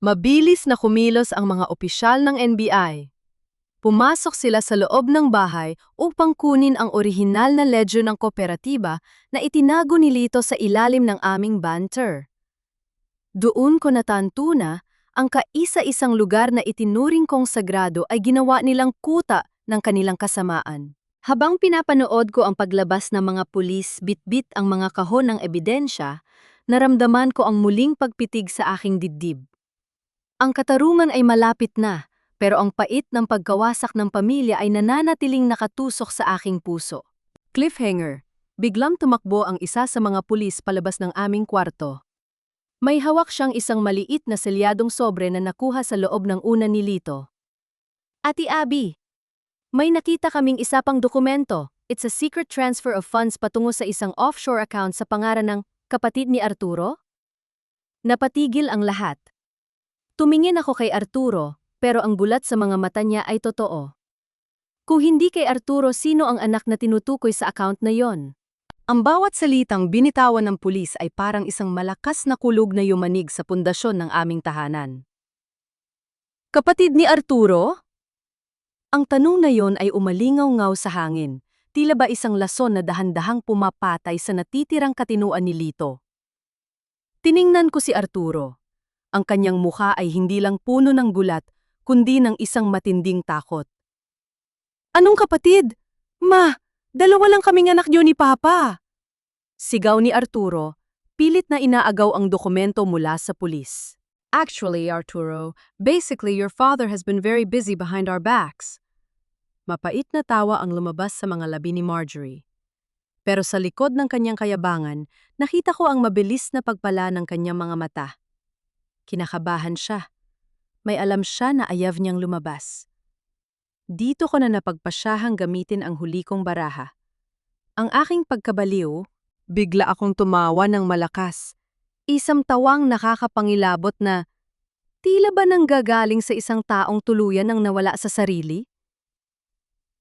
Mabilis na kumilos ang mga opisyal ng NBI. Pumasok sila sa loob ng bahay upang kunin ang orihinal na ledger ng kooperatiba na itinago ni Lito sa ilalim ng aming banter. Doon ko natanto na ang kaisa-isang lugar na itinuring kong sagrado ay ginawa nilang kuta ng kanilang kasamaan. Habang pinapanood ko ang paglabas ng mga pulis bitbit ang mga kahon ng ebidensya, naramdaman ko ang muling pagpitig sa aking dibdib. Ang katarungan ay malapit na, pero ang pait ng pagkawasak ng pamilya ay nananatiling nakatusok sa aking puso. Cliffhanger. Biglang tumakbo ang isa sa mga pulis palabas ng aming kwarto. May hawak siyang isang maliit na selyadong sobre na nakuha sa loob ng una ni Lito. Ate Abby, may nakita kaming isa pang dokumento. It's a secret transfer of funds patungo sa isang offshore account sa pangalan ng kapatid ni Arturo? Napatigil ang lahat. Tumingin ako kay Arturo, pero ang gulat sa mga mata niya ay totoo. Kung hindi kay Arturo, sino ang anak na tinutukoy sa account na yon? Ang bawat salitang binitawan ng pulis ay parang isang malakas na kulog na yumanig sa pundasyon ng aming tahanan. Kapatid ni Arturo? Ang tanong na yon ay umalingaw-ngaw sa hangin, tila ba isang lason na dahan-dahang pumapatay sa natitirang katinuan ni Lito. Tiningnan ko si Arturo. Ang kanyang mukha ay hindi lang puno ng gulat, kundi ng isang matinding takot. Anong kapatid? Ma, dalawa lang kaming anak niyo ni Papa. Sigaw ni Arturo, pilit na inaagaw ang dokumento mula sa pulis. Actually, Arturo, basically your father has been very busy behind our backs. Mapait na tawa ang lumabas sa mga labi ni Marjorie. Pero sa likod ng kanyang kayabangan, nakita ko ang mabilis na pagpala ng kanyang mga mata. Kinakabahan siya. May alam siya na ayaw niyang lumabas. Dito ko na napagpasyahang gamitin ang huli kong baraha. Ang aking pagkabaliw, bigla akong tumawa ng malakas. Isang tawang nakakapangilabot na, tila ba nang gagaling sa isang taong tuluyan ang nawala sa sarili?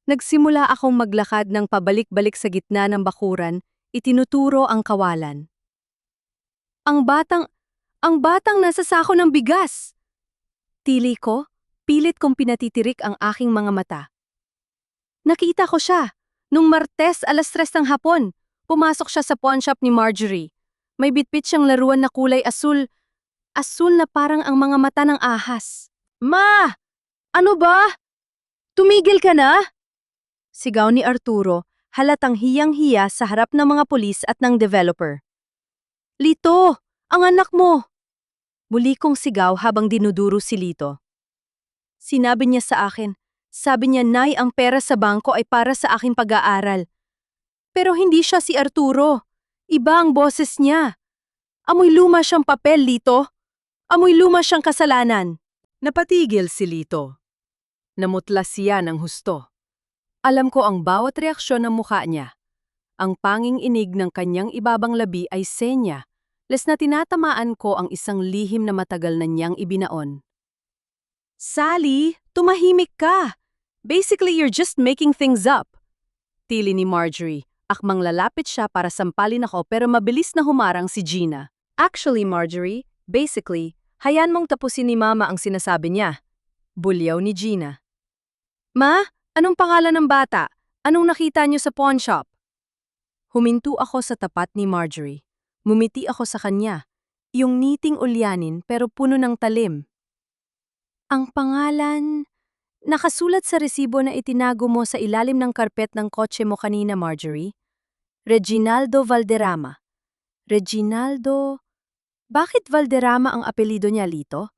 Nagsimula akong maglakad ng pabalik-balik sa gitna ng bakuran, itinuturo ang kawalan. Ang batang nasa sako ng bigas! Tili ko, pilit kong pinatitirik ang aking mga mata. Nakita ko siya, nung Martes 3:00 ng hapon. Pumasok siya sa pawn shop ni Marjorie. May bitbit siyang laruan na kulay asul. Asul na parang ang mga mata ng ahas. Ma! Ano ba? Tumigil ka na? Sigaw ni Arturo, halatang hiyang-hiya sa harap ng mga pulis at ng developer. Lito! Ang anak mo! Muli kong sigaw habang dinuduro si Lito. Sinabi niya sa akin, sabi niya, Nay, ang pera sa bangko ay para sa aking pag-aaral. Pero hindi siya si Arturo. Iba ang boses niya. Amoy luma siyang papel, Lito. Amoy luma siyang kasalanan. Napatigil si Lito. Namutla siya ng husto. Alam ko ang bawat reaksyon ng mukha niya. Ang panging inig ng kanyang ibabang labi ay senya, les na tinatamaan ko ang isang lihim na matagal na niyang ibinaon. Sally, tumahimik ka. Basically, you're just making things up. Tili ni Marjorie. Akmang lalapit siya para sampalin ako pero mabilis na humarang si Gina. Actually, Marjorie, basically, hayaan mong tapusin ni Mama ang sinasabi niya. Bulyaw ni Gina. Ma, anong pangalan ng bata? Anong nakita niyo sa pawn shop? Huminto ako sa tapat ni Marjorie. Mumiti ako sa kanya. Yung niting ulyanin pero puno ng talim. Ang pangalan... Nakasulat sa resibo na itinago mo sa ilalim ng karpet ng kotse mo kanina, Marjorie. Reginaldo Valderrama. Reginaldo... Bakit Valderrama ang apelido niya, Lito?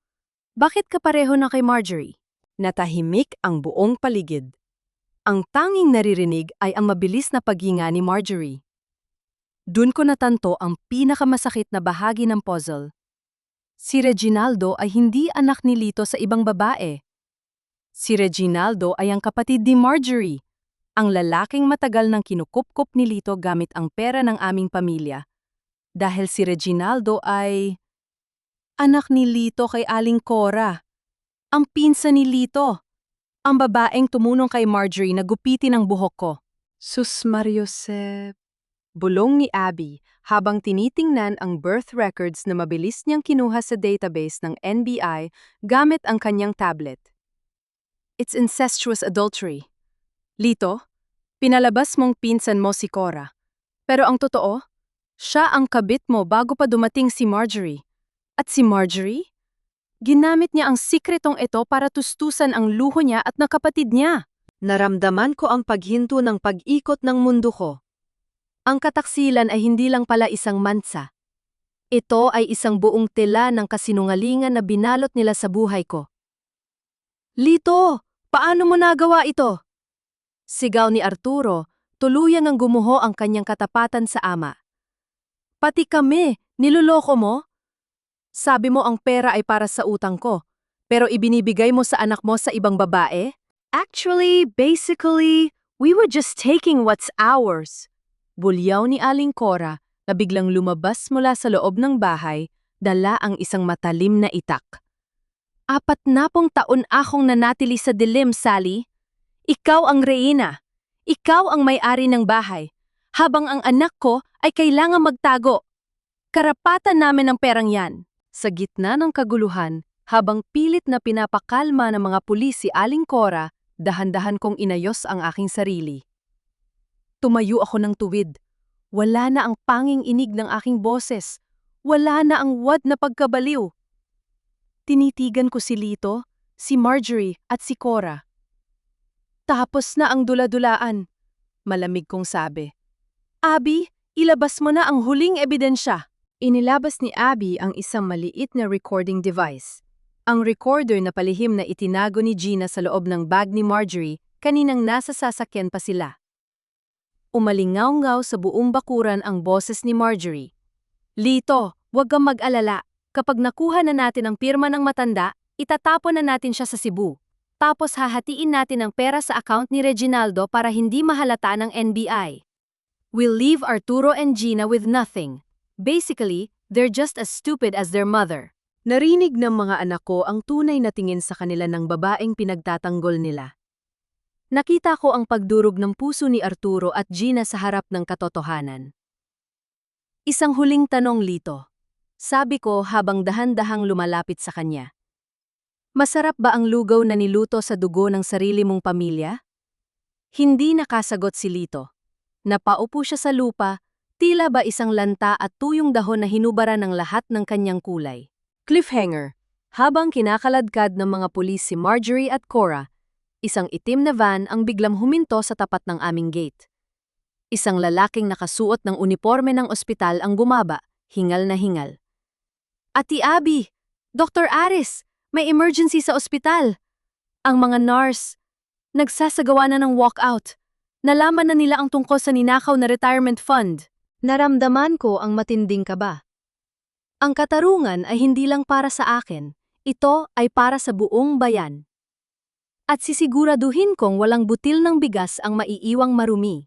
Bakit kapareho na kay Marjorie? Natahimik ang buong paligid. Ang tanging naririnig ay ang mabilis na paghinga ni Marjorie. Dun ko natanto ang pinakamasakit na bahagi ng puzzle. Si Reginaldo ay hindi anak ni Lito sa ibang babae. Si Reginaldo ay ang kapatid ni Marjorie, ang lalaking matagal nang kinukupkup ni Lito gamit ang pera ng aming pamilya. Dahil si Reginaldo ay... anak ni Lito kay Aling Cora. Ang pinsan ni Lito. Ang babaeng tumunong kay Marjorie na gupitin ang buhok ko. Sus Mariosep. Bulong ni Abby habang tinitingnan ang birth records na mabilis niyang kinuha sa database ng NBI gamit ang kanyang tablet. It's incestuous adultery. Lito, pinalabas mong pinsan mo si Cora. Pero ang totoo, siya ang kabit mo bago pa dumating si Marjorie. At si Marjorie? Ginamit niya ang sikretong ito para tustusan ang luho niya at ng kapatid niya. Naramdaman ko ang paghinto ng pag-ikot ng mundo ko. Ang kataksilan ay hindi lang pala isang mansa. Ito ay isang buong tela ng kasinungalingan na binalot nila sa buhay ko. Lito! Paano mo nagawa ito? Sigaw ni Arturo, tuluyang ang gumuho ang kanyang katapatan sa ama. Pati kami, niloloko mo? Sabi mo ang pera ay para sa utang ko, pero ibinibigay mo sa anak mo sa ibang babae? Actually, basically, we were just taking what's ours. Bulyaw ni Aling Cora na biglang lumabas mula sa loob ng bahay, dala ang isang matalim na itak. 40 taon akong nanatili sa dilim, Sally. Ikaw ang reyna. Ikaw ang may-ari ng bahay. habang ang anak ko ay kailangang magtago. Karapatan namin ang perang yan. Sa gitna ng kaguluhan, habang pilit na pinapakalma ng mga pulis si Aling Cora, dahan-dahan kong inayos ang aking sarili. Tumayo ako ng tuwid. Wala na ang panging inig ng aking boses. Wala na ang wad na pagkabaliw. Tinitigan ko si Lito, si Marjorie at si Cora. Tapos na ang dula-dulaan. Malamig kong sabi. Abby, ilabas mo na ang huling ebidensya. Inilabas ni Abby ang isang maliit na recording device. Ang recorder na palihim na itinago ni Gina sa loob ng bag ni Marjorie kaninang nasa sasakyan pa sila. Umalingaw-ngaw sa buong bakuran ang boses ni Marjorie. Lito, huwag kang mag-alala. Kapag nakuha na natin ang pirma ng matanda, itatapon na natin siya sa Cebu. Tapos hahatiin natin ang pera sa account ni Reginaldo para hindi mahalata ng NBI. We'll leave Arturo and Gina with nothing. Basically, they're just as stupid as their mother. Narinig ng mga anak ko ang tunay na tingin sa kanila ng babaeng pinagtatanggol nila. Nakita ko ang pagdurog ng puso ni Arturo at Gina sa harap ng katotohanan. Isang huling tanong, Lito. Sabi ko habang dahan-dahang lumalapit sa kanya. Masarap ba ang lugaw na niluto sa dugo ng sarili mong pamilya? Hindi nakasagot si Lito. Napaupo siya sa lupa, tila ba isang lanta at tuyong dahon na hinubara ng lahat ng kanyang kulay. Cliffhanger. Habang kinakaladkad ng mga pulis si Marjorie at Cora, isang itim na van ang biglang huminto sa tapat ng aming gate. Isang lalaking nakasuot ng uniforme ng ospital ang bumaba, hingal na hingal. Ati Abby, Dr. Aris, may emergency sa ospital. Ang mga nurse, nagsasagawa na ng walkout. Nalaman na nila ang tungkol sa ninakaw na retirement fund. Naramdaman ko ang matinding kaba. Ang katarungan ay hindi lang para sa akin, ito ay para sa buong bayan. At sisiguraduhin kong walang butil ng bigas ang maiiwang marumi.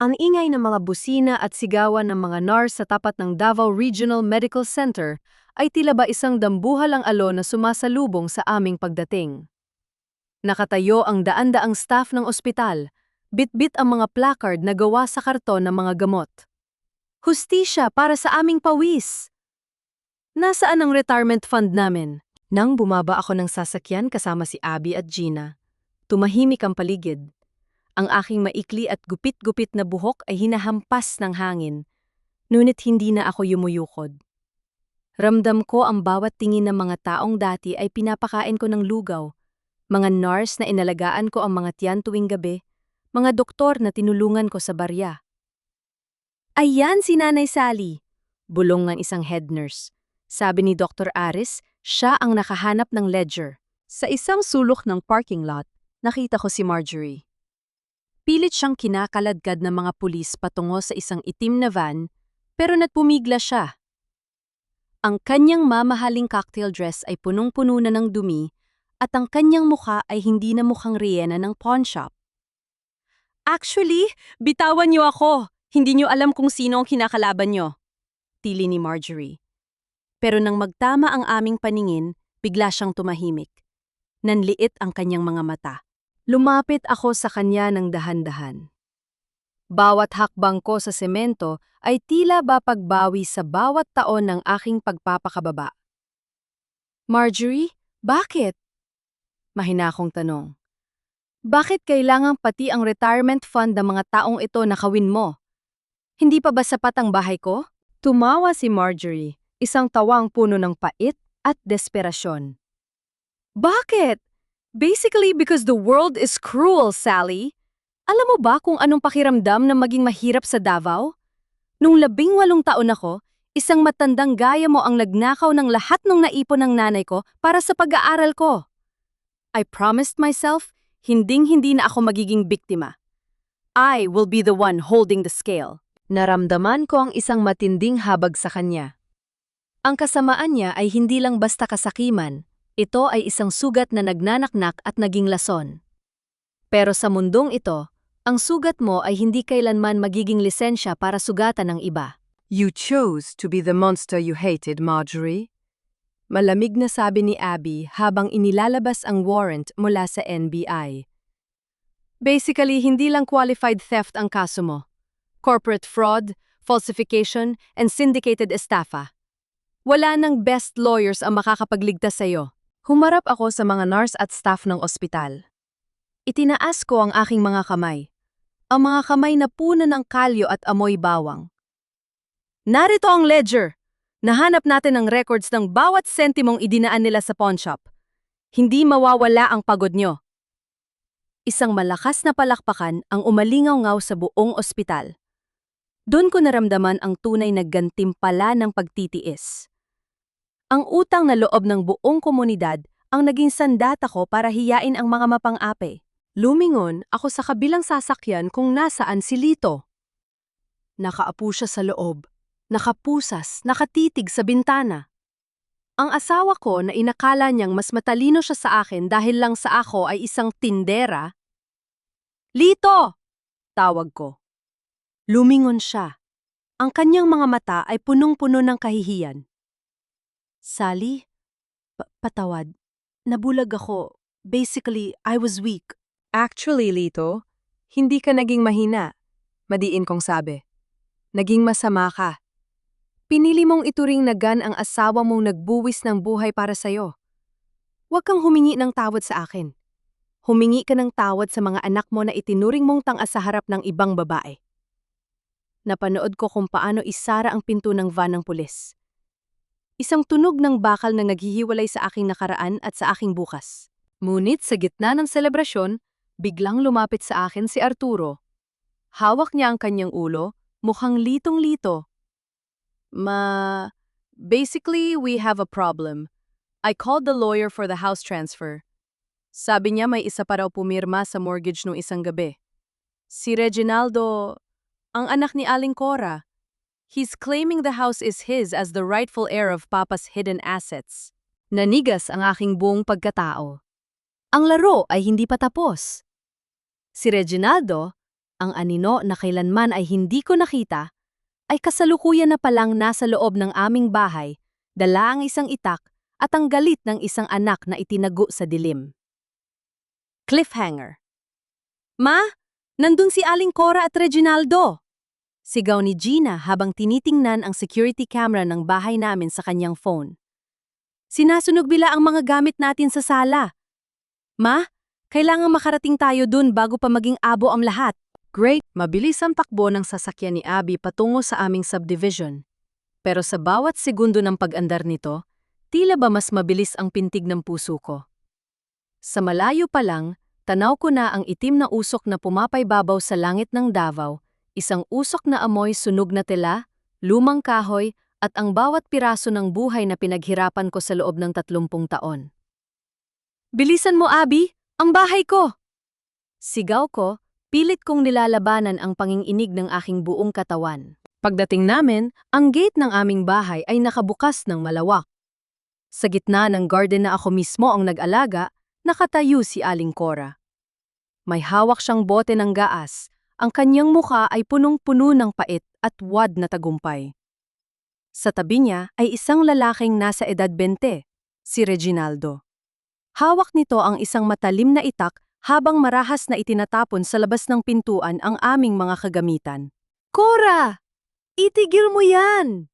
Ang ingay ng mga busina at sigawan ng mga nurse sa tapat ng Davao Regional Medical Center ay tila ba isang dambuhalang alon na sumasalubong sa aming pagdating. Nakatayo ang daan-daang staff ng ospital, bit-bit ang mga placard na gawa sa karton ng mga gamot. Hustisya para sa aming pawis! Nasaan ang retirement fund namin? Nang bumaba ako ng sasakyan kasama si Abby at Gina, tumahimik ang paligid. Ang aking maikli at gupit-gupit na buhok ay hinahampas ng hangin, ngunit hindi na ako yumuyukod. Ramdam ko ang bawat tingin ng mga taong dati ay pinapakain ko ng lugaw, mga nurse na inalagaan ko ang mga tiyan tuwing gabi, mga doktor na tinulungan ko sa barya. Ayan si Nanay Sally, bulong ng isang head nurse. Sabi ni Dr. Aris, siya ang nakahanap ng ledger. Sa isang sulok ng parking lot, nakita ko si Marjorie. Pilit siyang kinakaladkad ng mga pulis patungo sa isang itim na van, pero natpumigla siya. Ang kanyang mamahaling cocktail dress ay punong-puno na ng dumi at ang kanyang mukha ay hindi na mukhang reyena ng pawn shop. Actually, bitawan niyo ako. Hindi niyo alam kung sino ang kinakalaban niyo. Tili ni Marjorie. Pero nang magtama ang aming paningin, bigla siyang tumahimik. Nanliit ang kanyang mga mata. Lumapit ako sa kanya ng dahan-dahan. Bawat hakbang ko sa semento ay tila ba pagbawi sa bawat taon ng aking pagpapakababa. Marjorie, bakit? Mahina akong tanong. Bakit kailangang pati ang retirement fund ng mga taong ito nakawin mo? Hindi pa ba sapat ang bahay ko? Tumawa si Marjorie, isang tawang puno ng pait at desperasyon. Bakit? Basically because the world is cruel, Sally. Alam mo ba kung anong pakiramdam na maging mahirap sa Davao? Nung 18 taon ako, isang matandang gaya mo ang nagnakaw ng lahat ng naipon ng nanay ko para sa pag-aaral ko. I promised myself, hinding-hindi na ako magiging biktima. I will be the one holding the scale. Naramdaman ko ang isang matinding habag sa kanya. Ang kasamaan niya ay hindi lang basta kasakiman, ito ay isang sugat na nagnanaknak at naging lason. Pero sa mundong ito, ang sugat mo ay hindi kailanman magiging lisensya para sugatan ng iba. You chose to be the monster you hated, Marjorie. Malamig na sabi ni Abby habang inilalabas ang warrant mula sa NBI. Basically, hindi lang qualified theft ang kaso mo. Corporate fraud, falsification, and syndicated estafa. Wala nang best lawyers ang makakapagligtas sa'yo. Humarap ako sa mga nurse at staff ng ospital. Itinaas ko ang aking mga kamay. Ang mga kamay na puno ng kalyo at amoy bawang. Narito ang ledger. Nahanap natin ang records ng bawat sentimong idinaan nila sa pawnshop. Hindi mawawala ang pagod nyo. Isang malakas na palakpakan ang umalingaw-ngaw sa buong ospital. Doon ko naramdaman ang tunay na gantimpala ng pagtitiis. Ang utang na loob ng buong komunidad ang naging sandata ko para hiyain ang mga mapang-ape. Lumingon ako sa kabilang sasakyan kung nasaan si Lito. Nakaapo siya sa loob, nakapusas, nakatitig sa bintana. Ang asawa ko na inakala niyang mas matalino siya sa akin dahil lang sa ako ay isang tindera. Lito! Tawag ko. Lumingon siya. Ang kanyang mga mata ay punong-puno ng kahihiyan. Sally? Patawad. Nabulag ako. Basically, I was weak. Actually, Lito, hindi ka naging mahina. Madiin kong sabi. Naging masama ka. Pinili mong ituring na gan ang asawa mong nagbuwis ng buhay para sa'yo. Huwag kang humingi ng tawad sa akin. Humingi ka ng tawad sa mga anak mo na itinuring mong tanga sa harap ng ibang babae. Napanood ko kung paano isara ang pinto ng van ng pulis. Isang tunog ng bakal na naghihiwalay sa aking nakaraan at sa aking bukas. Ngunit sa gitna ng selebrasyon, biglang lumapit sa akin si Arturo. Hawak niya ang kanyang ulo, mukhang litong-lito. Basically, we have a problem. I called the lawyer for the house transfer. Sabi niya may isa pa raw pumirma sa mortgage nung isang gabi. Si Reginaldo, ang anak ni Aling Cora. He's claiming the house is his as the rightful heir of Papa's hidden assets. Nanigas ang aking buong pagkatao. Ang laro ay hindi pa tapos. Si Reginaldo, ang anino na kailanman ay hindi ko nakita, ay kasalukuyan na palang nasa loob ng aming bahay, dala ang isang itak at ang galit ng isang anak na itinago sa dilim. Cliffhanger. Ma, nandun si Aling Cora at Reginaldo! Sigaw ni Gina habang tinitingnan ang security camera ng bahay namin sa kanyang phone. Sinasunog bila ang mga gamit natin sa sala. Ma, kailangan makarating tayo dun bago pa maging abo ang lahat. Great, mabilis ang takbo ng sasakyan ni Abby patungo sa aming subdivision. Pero sa bawat segundo ng pag-andar nito, tila ba mas mabilis ang pintig ng puso ko. Sa malayo pa lang, tanaw ko na ang itim na usok na pumapaybabaw sa langit ng Davao, isang usok na amoy sunog na tela, lumang kahoy, at ang bawat piraso ng buhay na pinaghirapan ko sa loob ng 30 taon. Bilisan mo, Abby! Ang bahay ko! Sigaw ko, pilit kong nilalabanan ang panginginig ng aking buong katawan. Pagdating namin, ang gate ng aming bahay ay nakabukas ng malawak. Sa gitna ng garden na ako mismo ang nag-alaga, nakatayo si Aling Cora. May hawak siyang bote ng gaas, ang kanyang mukha ay punong-puno ng pait at wad na tagumpay. Sa tabi niya ay isang lalaking nasa edad 20, si Reginaldo. Hawak nito ang isang matalim na itak habang marahas na itinatapon sa labas ng pintuan ang aming mga kagamitan. Cora! Itigil mo yan!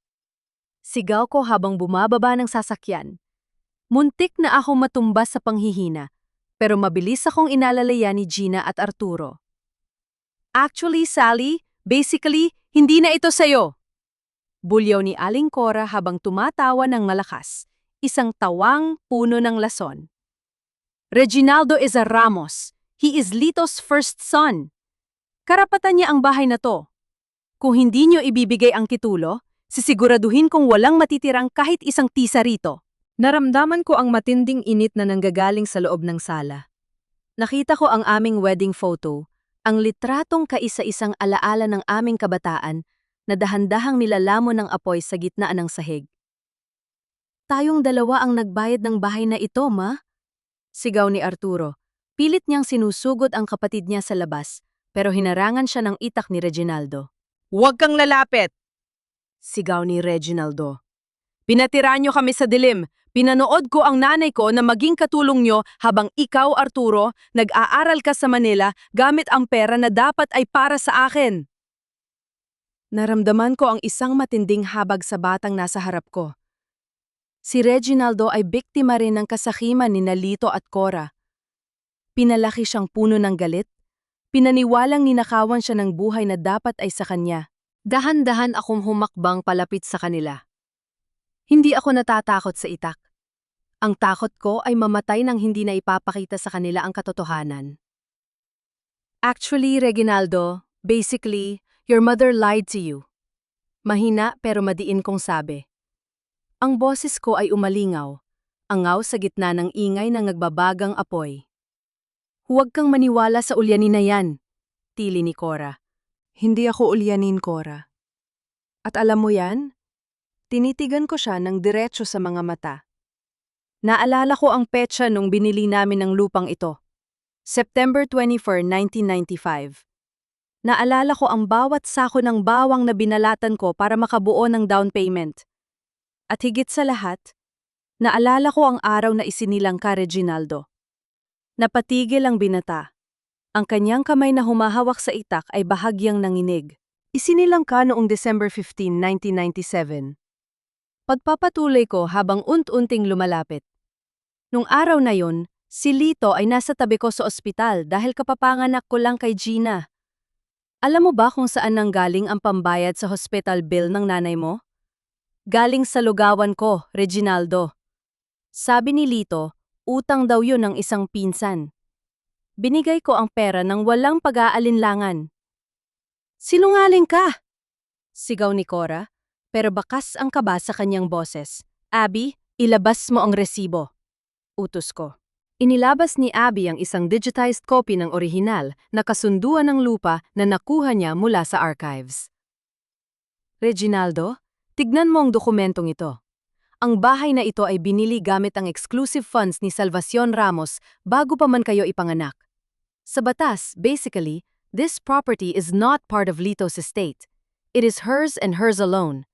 Sigaw ko habang bumababa ng sasakyan. Muntik na akong matumbas sa panghihina, pero mabilis akong inalalaya ni Gina at Arturo. Actually, Sally, basically, hindi na ito sayo. Bulyaw ni Aling Cora habang tumatawa ng malakas, isang tawang puno ng lason. Reginaldo is a Ramos. He is Lito's first son. Karapatan niya ang bahay na to. Kung hindi niyo ibibigay ang titulo, sisiguraduhin kong walang matitirang kahit isang tisa rito. Naramdaman ko ang matinding init na nanggagaling sa loob ng sala. Nakita ko ang aming wedding photo, ang litratong kaisa-isang alaala ng aming kabataan na dahan-dahang nilalamon ng apoy sa gitna ng sahig. Tayong dalawa ang nagbayad ng bahay na ito, ma? Sigaw ni Arturo. Pilit niyang sinusugod ang kapatid niya sa labas, pero hinarangan siya ng itak ni Reginaldo. Huwag kang lalapit! Sigaw ni Reginaldo. Pinatira niyo kami sa dilim, Pinanood ko ang nanay ko na maging katulong nyo habang ikaw, Arturo, nag-aaral ka sa Manila gamit ang pera na dapat ay para sa akin. Naramdaman ko ang isang matinding habag sa batang nasa harap ko. Si Reginaldo ay biktima rin ng kasakiman ni Lito at Cora. Pinalaki siyang puno ng galit. Pinaniwalang ninakawan siya ng buhay na dapat ay sa kanya. Dahan-dahan akong humakbang palapit sa kanila. Hindi ako natatakot sa itak. Ang takot ko ay mamatay nang hindi na ipapakita sa kanila ang katotohanan. Actually, Reginaldo, basically, your mother lied to you. Mahina pero madiin kong sabi. Ang boses ko ay umalingaw, angaw sa gitna ng ingay ng nagbabagang apoy. Huwag kang maniwala sa ulyanin na yan, tili ni Cora. Hindi ako ulyanin, Cora. At alam mo yan? Tinitigan ko siya ng diretso sa mga mata. Naalala ko ang petsa nung binili namin ng lupang ito. September 24, 1995. Naalala ko ang bawat sako ng bawang na binalatan ko para makabuo ng down payment. At higit sa lahat, naalala ko ang araw na isinilang ka, Reginaldo. Napatigil ang binata. Ang kanyang kamay na humahawak sa itak ay bahagyang nanginig. Isinilang ka noong December 15, 1997. Pagpapatuloy ko habang unti-unting lumalapit. Nung araw na yon, si Lito ay nasa tabi ko sa ospital dahil kapapanganak ko lang kay Gina. Alam mo ba kung saan nanggaling ang pambayad sa hospital bill ng nanay mo? Galing sa lugawan ko, Reginaldo. Sabi ni Lito, utang daw yun ng isang pinsan. Binigay ko ang pera ng walang pag-aalinlangan. Sinungaling ka! Sigaw ni Cora, pero bakas ang kaba sa kanyang boses. Abby, ilabas mo ang resibo. Utos ko. Inilabas ni Abby ang isang digitized copy ng orihinal na kasunduan ng lupa na nakuha niya mula sa archives. Reginaldo, tignan mo ang dokumentong ito. Ang bahay na ito ay binili gamit ang exclusive funds ni Salvacion Ramos bago pa man kayo ipanganak. Sa batas, basically, this property is not part of Lito's estate. It is hers and hers alone.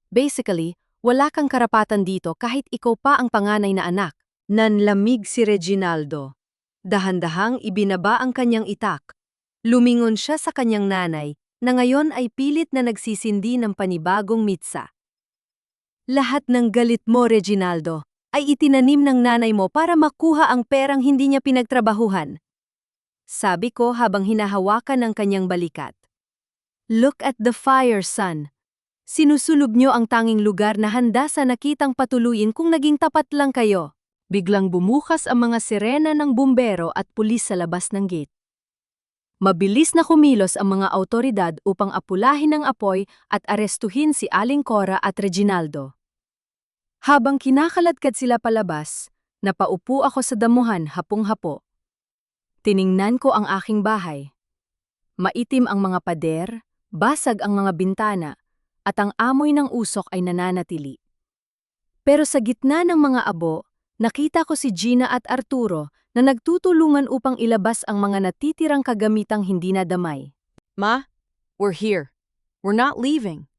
Basically, wala kang karapatan dito kahit ikaw pa ang panganay na anak. Nanlamig si Reginaldo. Dahan-dahang ibinaba ang kanyang itak. Lumingon siya sa kanyang nanay na ngayon ay pilit na nagsisindi ng panibagong mitsa. Lahat ng galit mo, Reginaldo, ay itinanim ng nanay mo para makuha ang perang hindi niya pinagtrabahuhan. Sabi ko habang hinahawakan ng kanyang balikat. Look at the fire, son. Sinusunog niyo ang tanging lugar na handa sa nakitang patuluyin kung naging tapat lang kayo. Biglang bumukas ang mga sirena ng bumbero at pulis sa labas ng gate. Mabilis na kumilos ang mga awtoridad upang apulahin ang apoy at arestuhin si Aling Cora at Reginaldo. Habang kinakaladkad sila palabas, napaupo ako sa damuhan hapong-hapo. Tiningnan ko ang aking bahay. Maitim ang mga pader, basag ang mga bintana, at ang amoy ng usok ay nananatili. Pero sa gitna ng mga abo, nakita ko si Gina at Arturo na nagtutulungan upang ilabas ang mga natitirang kagamitang hindi nadamay. Ma, we're here. We're not leaving,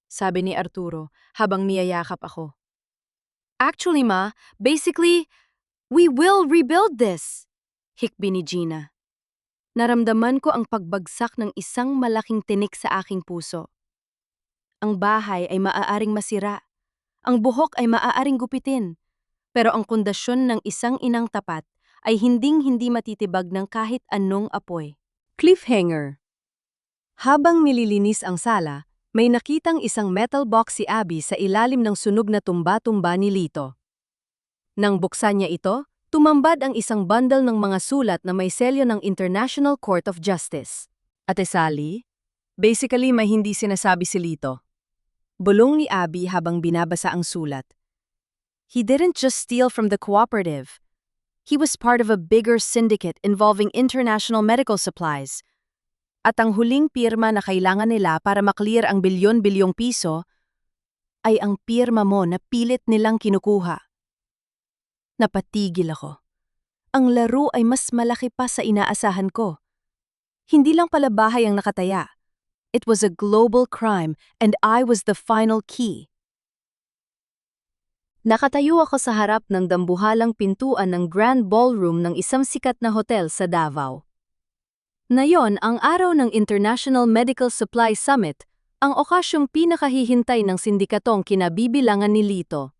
sabi ni Arturo habang niyayakap ako. Actually, Ma, basically, we will rebuild this, hikbi ni Gina. Naramdaman ko ang pagbagsak ng isang malaking tinik sa aking puso. Ang bahay ay maaaring masira. Ang buhok ay maaaring gupitin. Pero ang pundasyon ng isang inang tapat ay hinding-hindi matitibag ng kahit anong apoy. Cliffhanger. Habang nililinis ang sala, may nakitang isang metal box si Abby sa ilalim ng sunog na tumba-tumba ni Lito. Nang buksan niya ito, tumambad ang isang bundle ng mga sulat na may selyo ng International Court of Justice. Ate Sally, basically may hindi sinasabi si Lito. Bulong ni Abby habang binabasa ang sulat. He didn't just steal from the cooperative. He was part of a bigger syndicate involving international medical supplies. At ang huling pirma na kailangan nila para maklear ang bilyon-bilyong piso ay ang pirma mo na pilit nilang kinukuha. Napatigil ako. Ang laro ay mas malaki pa sa inaasahan ko. Hindi lang pala bahay ang nakataya. It was a global crime and I was the final key. Nakatayo ako sa harap ng dambuhalang pintuan ng Grand Ballroom ng isang sikat na hotel sa Davao. Ngayon ang araw ng International Medical Supply Summit, ang okasyong pinakahihintay ng sindikatong kinabibilangan ni Lito.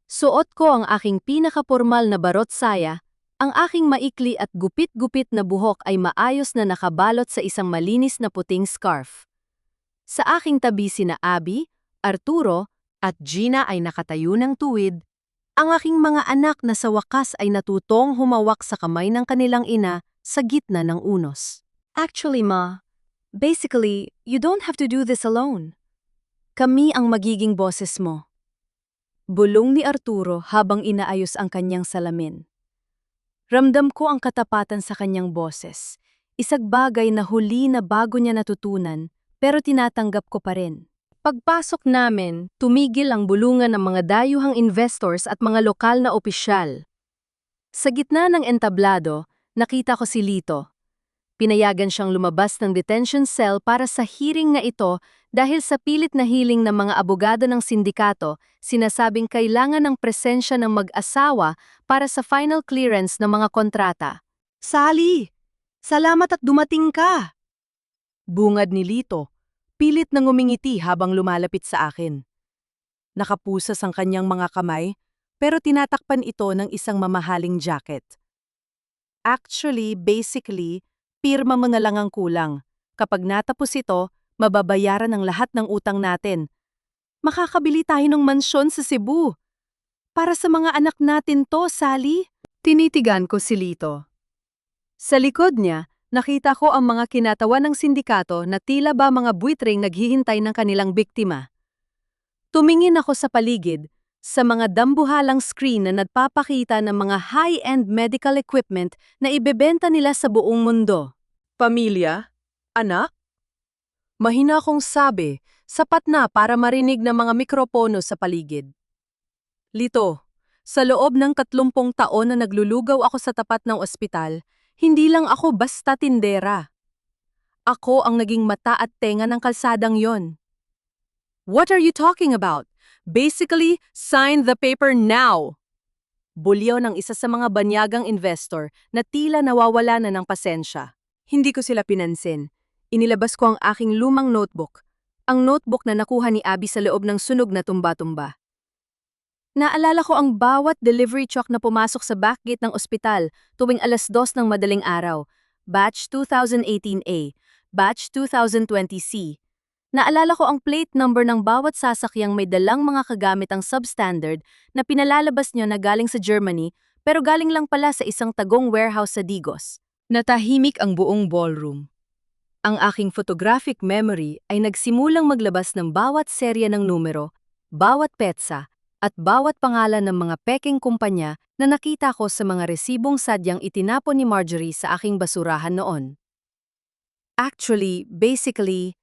Suot ko ang aking pinakapormal na barot saya, ang aking maikli at gupit-gupit na buhok ay maayos na nakabalot sa isang malinis na puting scarf. Sa aking tabi sina Abby, Arturo, at Gina ay nakatayo ng tuwid. Ang aking mga anak na sa wakas ay natutong humawak sa kamay ng kanilang ina sa gitna ng unos. Actually, Ma, basically, you don't have to do this alone. Kami ang magiging boses mo. Bulong ni Arturo habang inaayos ang kanyang salamin. Ramdam ko ang katapatan sa kanyang boses. Isang bagay na huli na bago niya natutunan, pero tinatanggap ko pa rin. Pagpasok namin, tumigil ang bulungan ng mga dayuhang investors at mga lokal na opisyal. Sa gitna ng entablado, nakita ko si Lito. Pinayagan siyang lumabas ng detention cell para sa hearing na ito dahil sa pilit na hiling ng mga abogado ng sindikato, sinasabing kailangan ng presensya ng mag-asawa para sa final clearance ng mga kontrata. Sally! Salamat at dumating ka! Bungad ni Lito. Pilit na ngumingiti habang lumalapit sa akin. Nakapusas ang kanyang mga kamay, pero tinatakpan ito ng isang mamahaling jacket. Actually, basically, pirma mo na lang ang kulang. Kapag natapos ito, mababayaran ang lahat ng utang natin. Makakabili tayo ng mansyon sa Cebu. Para sa mga anak natin to, Sally. Tinitigan ko si Lito. Sa likod niya, nakita ko ang mga kinatawan ng sindikato na tila ba mga buitreng naghihintay ng kanilang biktima. Tumingin ako sa paligid, sa mga dambuhalang screen na nagpapakita ng mga high-end medical equipment na ibebenta nila sa buong mundo. Pamilya? Anak? Mahina kong sabi, sapat na para marinig ng mga mikropono sa paligid. Lito, sa loob ng 30 taon na naglulugaw ako sa tapat ng ospital, hindi lang ako basta tindera. Ako ang naging mata at tenga ng kalsadang yon. What are you talking about? Basically, sign the paper now! Bulyaw ng isa sa mga banyagang investor na tila nawawala na ng pasensya. Hindi ko sila pinansin. Inilabas ko ang aking lumang notebook. Ang notebook na nakuha ni Abby sa loob ng sunog na tumba-tumba. Naalala ko ang bawat delivery truck na pumasok sa backgate ng ospital tuwing 2:00 ng madaling araw. Batch 2018A, Batch 2020C. Naalala ko ang plate number ng bawat sasakyang may dalang mga kagamitang substandard na pinalalabas niyo na galing sa Germany pero galing lang pala sa isang tagong warehouse sa Digos. Natahimik ang buong ballroom. Ang aking photographic memory ay nagsimulang maglabas ng bawat serya ng numero, bawat petsa, at bawat pangalan ng mga peking kumpanya na nakita ko sa mga resibong sadyang itinapon ni Marjorie sa aking basurahan noon. Actually, basically,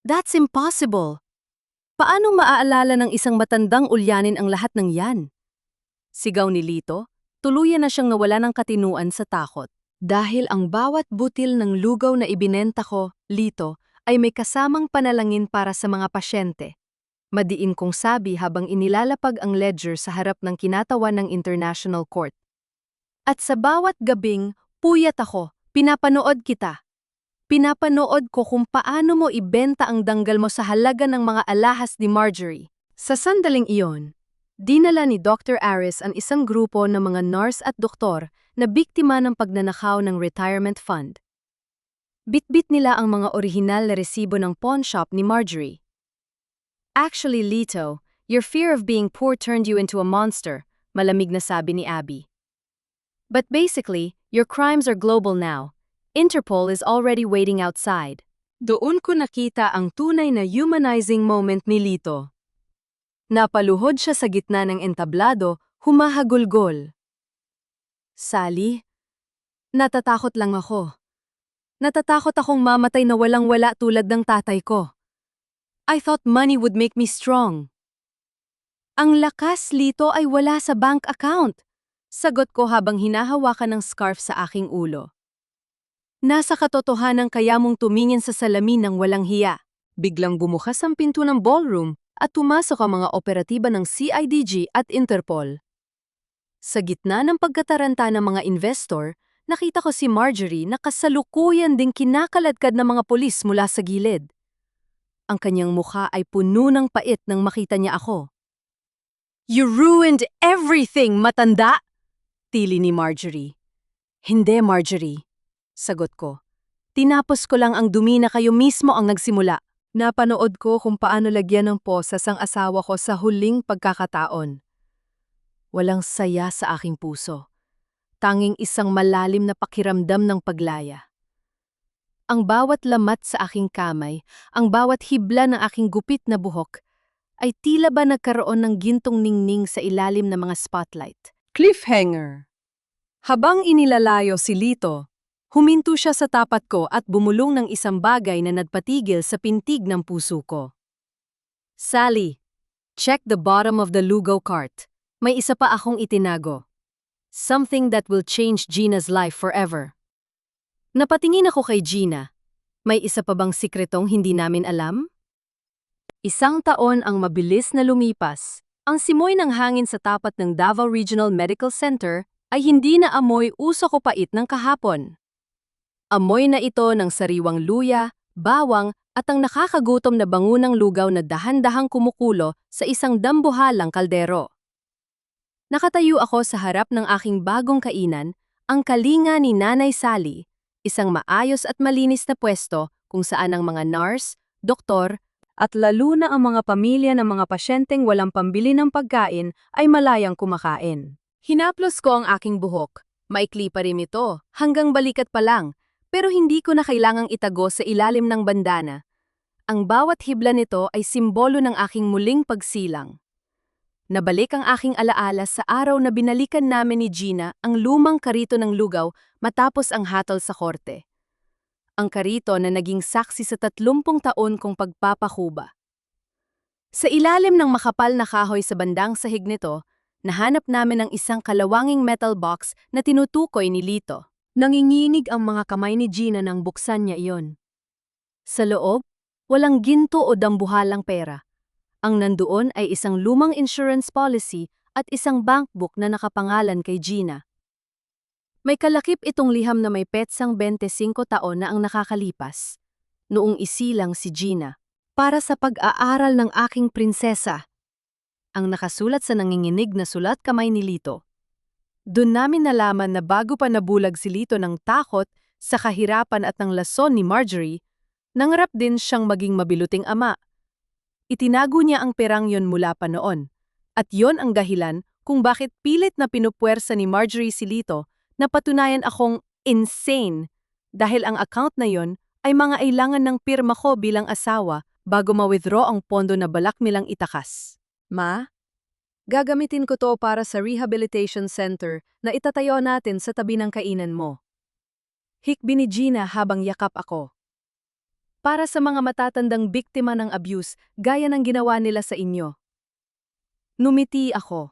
that's impossible. Paano maaalala ng isang matandang ulyanin ang lahat ng yan? Sigaw ni Lito, tuluyan na siyang nawala ng katinuan sa takot. Dahil ang bawat butil ng lugaw na ibinenta ko, Lito, ay may kasamang panalangin para sa mga pasyente. Madiin kong sabi habang inilalapag ang ledger sa harap ng kinatawan ng International Court. At sa bawat gabing, puyat ako, pinapanood kita. Pinapanood ko kung paano mo ibenta ang danggal mo sa halaga ng mga alahas ni Marjorie. Sa sandaling iyon, dinala ni Dr. Aris ang isang grupo ng mga nurse at doktor na biktima ng pagnanakaw ng retirement fund. Bitbit nila ang mga orihinal na resibo ng pawn shop ni Marjorie. Actually, Lito, your fear of being poor turned you into a monster, malamig na sabi ni Abby. But basically, your crimes are global now. Interpol is already waiting outside. Doon ko nakita ang tunay na humanizing moment ni Lito. Napaluhod siya sa gitna ng entablado, humahagulgol. Sally, natatakot lang ako. Natatakot akong mamatay na walang-wala tulad ng tatay ko. I thought money would make me strong. Ang lakas, Lito, ay wala sa bank account. Sagot ko habang hinahawakan ng scarf sa aking ulo. Nasa katotohanan kaya mong tumingin sa salamin ng walang hiya. Biglang bumukas ang pinto ng ballroom at pumasok ang mga operatiba ng CIDG at Interpol. Sa gitna ng pagkataranta ng mga investor, nakita ko si Marjorie na kasalukuyan ding kinakaladkad ng mga pulis mula sa gilid. Ang kanyang mukha ay puno ng pait nang makita niya ako. "You ruined everything, matanda!" Tili ni Marjorie. "Hindi, Marjorie," sagot ko. "Tinapos ko lang ang dumi na kayo mismo ang nagsimula." Napanood ko kung paano lagyan ng posas ang asawa ko sa huling pagkakataon. Walang saya sa aking puso. Tanging isang malalim na pakiramdam ng paglaya. Ang bawat lamat sa aking kamay, ang bawat hibla ng aking gupit na buhok, ay tila ba nagkaroon ng gintong ningning sa ilalim ng mga spotlight. Cliffhanger. Habang inilalayo si Lito, huminto siya sa tapat ko at bumulong ng isang bagay na nagpatigil sa pintig ng puso ko. "Sally, check the bottom of the lugaw cart. May isa pa akong itinago. Something that will change Gina's life forever." Napatingin ako kay Gina. May isa pa bang sikretong hindi namin alam? Isang taon ang mabilis na lumipas. Ang simoy ng hangin sa tapat ng Davao Regional Medical Center ay hindi na amoy usok o pait ng kahapon. Amoy na ito ng sariwang luya, bawang at ang nakakagutom na bangunang lugaw na dahan-dahang kumukulo sa isang dambuhalang kaldero. Nakatayo ako sa harap ng aking bagong kainan, ang kalinga ni Nanay Sally, isang maayos at malinis na pwesto kung saan ang mga nurse, doktor, at lalo na ang mga pamilya ng mga pasyenteng walang pambili ng pagkain ay malayang kumakain. Hinaplos ko ang aking buhok. Maikli pa rin ito, hanggang balikat pa lang, pero hindi ko na kailangang itago sa ilalim ng bandana. Ang bawat hibla nito ay simbolo ng aking muling pagsilang. Nabalik ang aking alaala sa araw na binalikan namin ni Gina ang lumang karito ng lugaw matapos ang hatol sa korte. Ang karito na naging saksi sa 30 taon kong pagpapakuba. Sa ilalim ng makapal na kahoy sa bandang sahig nito, nahanap namin ang isang kalawanging metal box na tinutukoy ni Lito. Nanginginig ang mga kamay ni Gina nang buksan niya iyon. Sa loob, walang ginto o dambuhalang pera. Ang nandoon ay isang lumang insurance policy at isang bankbook na nakapangalan kay Gina. May kalakip itong liham na may petsang 25 taon na ang nakakalipas. Noong isilang si Gina, para sa pag-aaral ng aking prinsesa. Ang nakasulat sa nanginginig na sulat kamay ni Lito. Doon namin nalaman na bago pa nabulag si Lito ng takot sa kahirapan at ng lason ni Marjorie, nangarap din siyang maging mabiluting ama. Itinago niya ang perang yon mula pa noon, at yon ang dahilan kung bakit pilit na pinupuwersa ni Marjorie si Lito na patunayan akong insane dahil ang account na yon ay mga ailangan ng pirma ko bilang asawa bago ma-withdraw ang pondo na balak nilang itakas. "Ma, gagamitin ko to para sa rehabilitation center na itatayo natin sa tabi ng kainan mo." Hikbi ni Gina habang yakap ako. "Para sa mga matatandang biktima ng abuse gaya ng ginawa nila sa inyo." Numiti ako.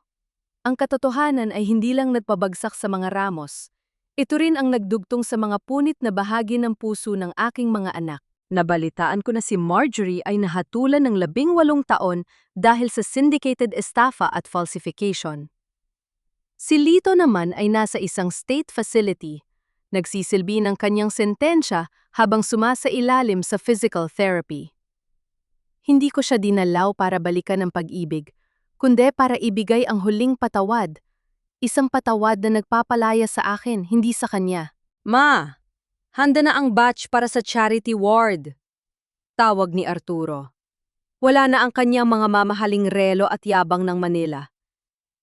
Ang katotohanan ay hindi lang nagpabagsak sa mga ramos. Ito rin ang nagdugtong sa mga punit na bahagi ng puso ng aking mga anak. Nabalitaan ko na si Marjorie ay nahatulan ng 18 taon dahil sa syndicated estafa at falsification. Si Lito naman ay nasa isang state facility, nagsisilbi ng kanyang sentensya habang sumasailalim sa physical therapy. Hindi ko siya dinalaw para balikan ang pag-ibig, kundi para ibigay ang huling patawad. Isang patawad na nagpapalaya sa akin, hindi sa kanya. "Ma, handa na ang batch para sa charity ward," tawag ni Arturo. Wala na ang kanyang mga mamahaling relo at yabang ng Manila.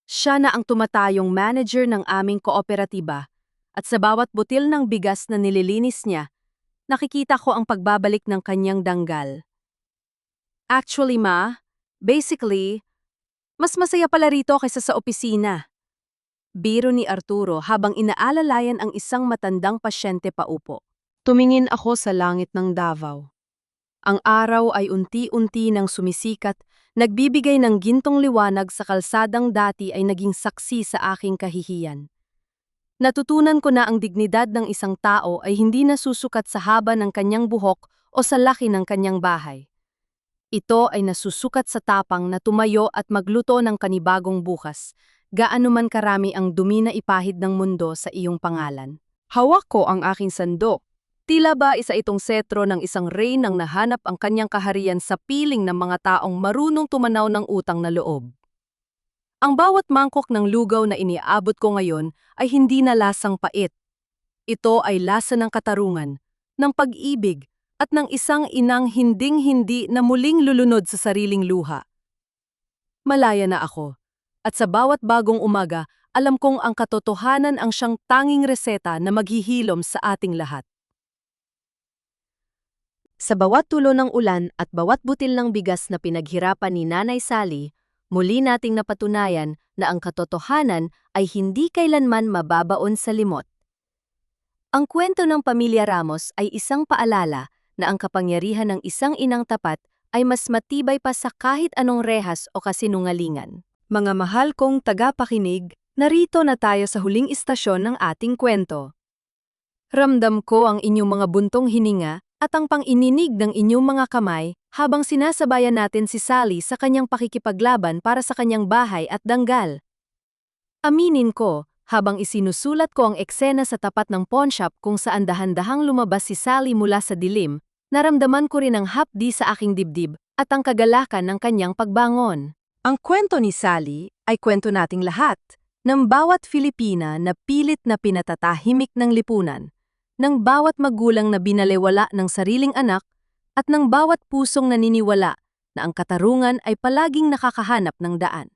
Siya na ang tumatayong manager ng aming kooperatiba, at sa bawat butil ng bigas na nililinis niya, nakikita ko ang pagbabalik ng kanyang danggal. "Actually, Ma, basically, mas masaya pala rito kaysa sa opisina." Biro ni Arturo habang inaalalayan ang isang matandang pasyente paupo. Tumingin ako sa langit ng Davao. Ang araw ay unti-unti nang sumisikat, nagbibigay ng gintong liwanag sa kalsadang dati ay naging saksi sa aking kahihiyan. Natutunan ko na ang dignidad ng isang tao ay hindi nasusukat sa haba ng kanyang buhok o sa laki ng kanyang bahay. Ito ay nasusukat sa tapang na tumayo at magluto ng kanibagong bukas, gaano man karami ang dumi na ipahid ng mundo sa iyong pangalan. Hawak ko ang aking sandok. Tila ba isa itong setro ng isang reyn nang nahanap ang kanyang kaharian sa piling ng mga taong marunong tumanaw ng utang na loob. Ang bawat mangkok ng lugaw na iniabot ko ngayon ay hindi na lasang pait. Ito ay lasa ng katarungan, ng pag-ibig, at ng isang inang hinding-hindi na muling lulunod sa sariling luha. Malaya na ako, at sa bawat bagong umaga, alam kong ang katotohanan ang siyang tanging reseta na maghihilom sa ating lahat. Sa bawat tulo ng ulan at bawat butil ng bigas na pinaghirapan ni Nanay Sally, muli nating napatunayan na ang katotohanan ay hindi kailanman mababaon sa limot. Ang kwento ng Pamilya Ramos ay isang paalala na ang kapangyarihan ng isang inang tapat ay mas matibay pa sa kahit anong rehas o kasinungalingan. Mga mahal kong tagapakinig, narito na tayo sa huling istasyon ng ating kwento. Ramdam ko ang inyong mga buntong hininga at ang pang-ininig ng inyong mga kamay habang sinasabayan natin si Sally sa kanyang pakikipaglaban para sa kanyang bahay at danggal. Aminin ko, habang isinusulat ko ang eksena sa tapat ng pawnshop kung saan dahan-dahang lumabas si Sally mula sa dilim, naramdaman ko rin ang hapdi sa aking dibdib at ang kagalakan ng kanyang pagbangon. Ang kwento ni Sally ay kwento nating lahat, ng bawat Filipina na pilit na pinatatahimik ng lipunan, ng bawat magulang na binalewala ng sariling anak, at ng bawat pusong naniniwala na ang katarungan ay palaging nakakahanap ng daan.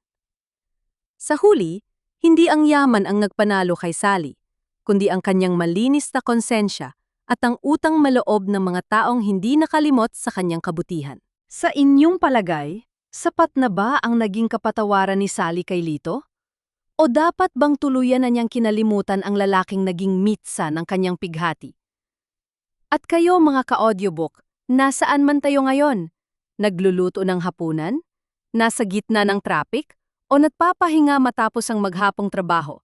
Sa huli, hindi ang yaman ang nagpanalo kay Sally, kundi ang kanyang malinis na konsensya at ang utang maloob ng mga taong hindi nakalimot sa kanyang kabutihan. Sa inyong palagay, sapat na ba ang naging kapatawaran ni Sally kay Lito? O dapat bang tuluyan na niyang kinalimutan ang lalaking naging mitsa ng kanyang pighati? At kayo mga ka-audiobook, nasaan man tayo ngayon? Nagluluto ng hapunan? Nasa gitna ng traffic? O nagpapahinga matapos ang maghapong trabaho?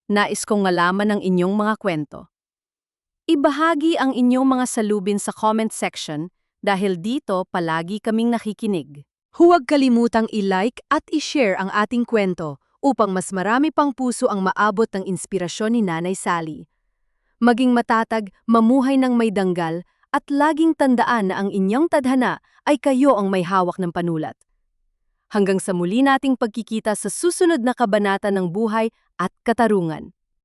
Nais kong malaman ang inyong mga kwento. Ibahagi ang inyong mga salubin sa comment section dahil dito palagi kaming nakikinig. Huwag kalimutang i-like at i-share ang ating kwento upang mas marami pang puso ang maabot ng inspirasyon ni Nanay Sally. Maging matatag, mamuhay ng may danggal, at laging tandaan na ang inyong tadhana ay kayo ang may hawak ng panulat. Hanggang sa muli nating pagkikita sa susunod na kabanata ng buhay at katarungan.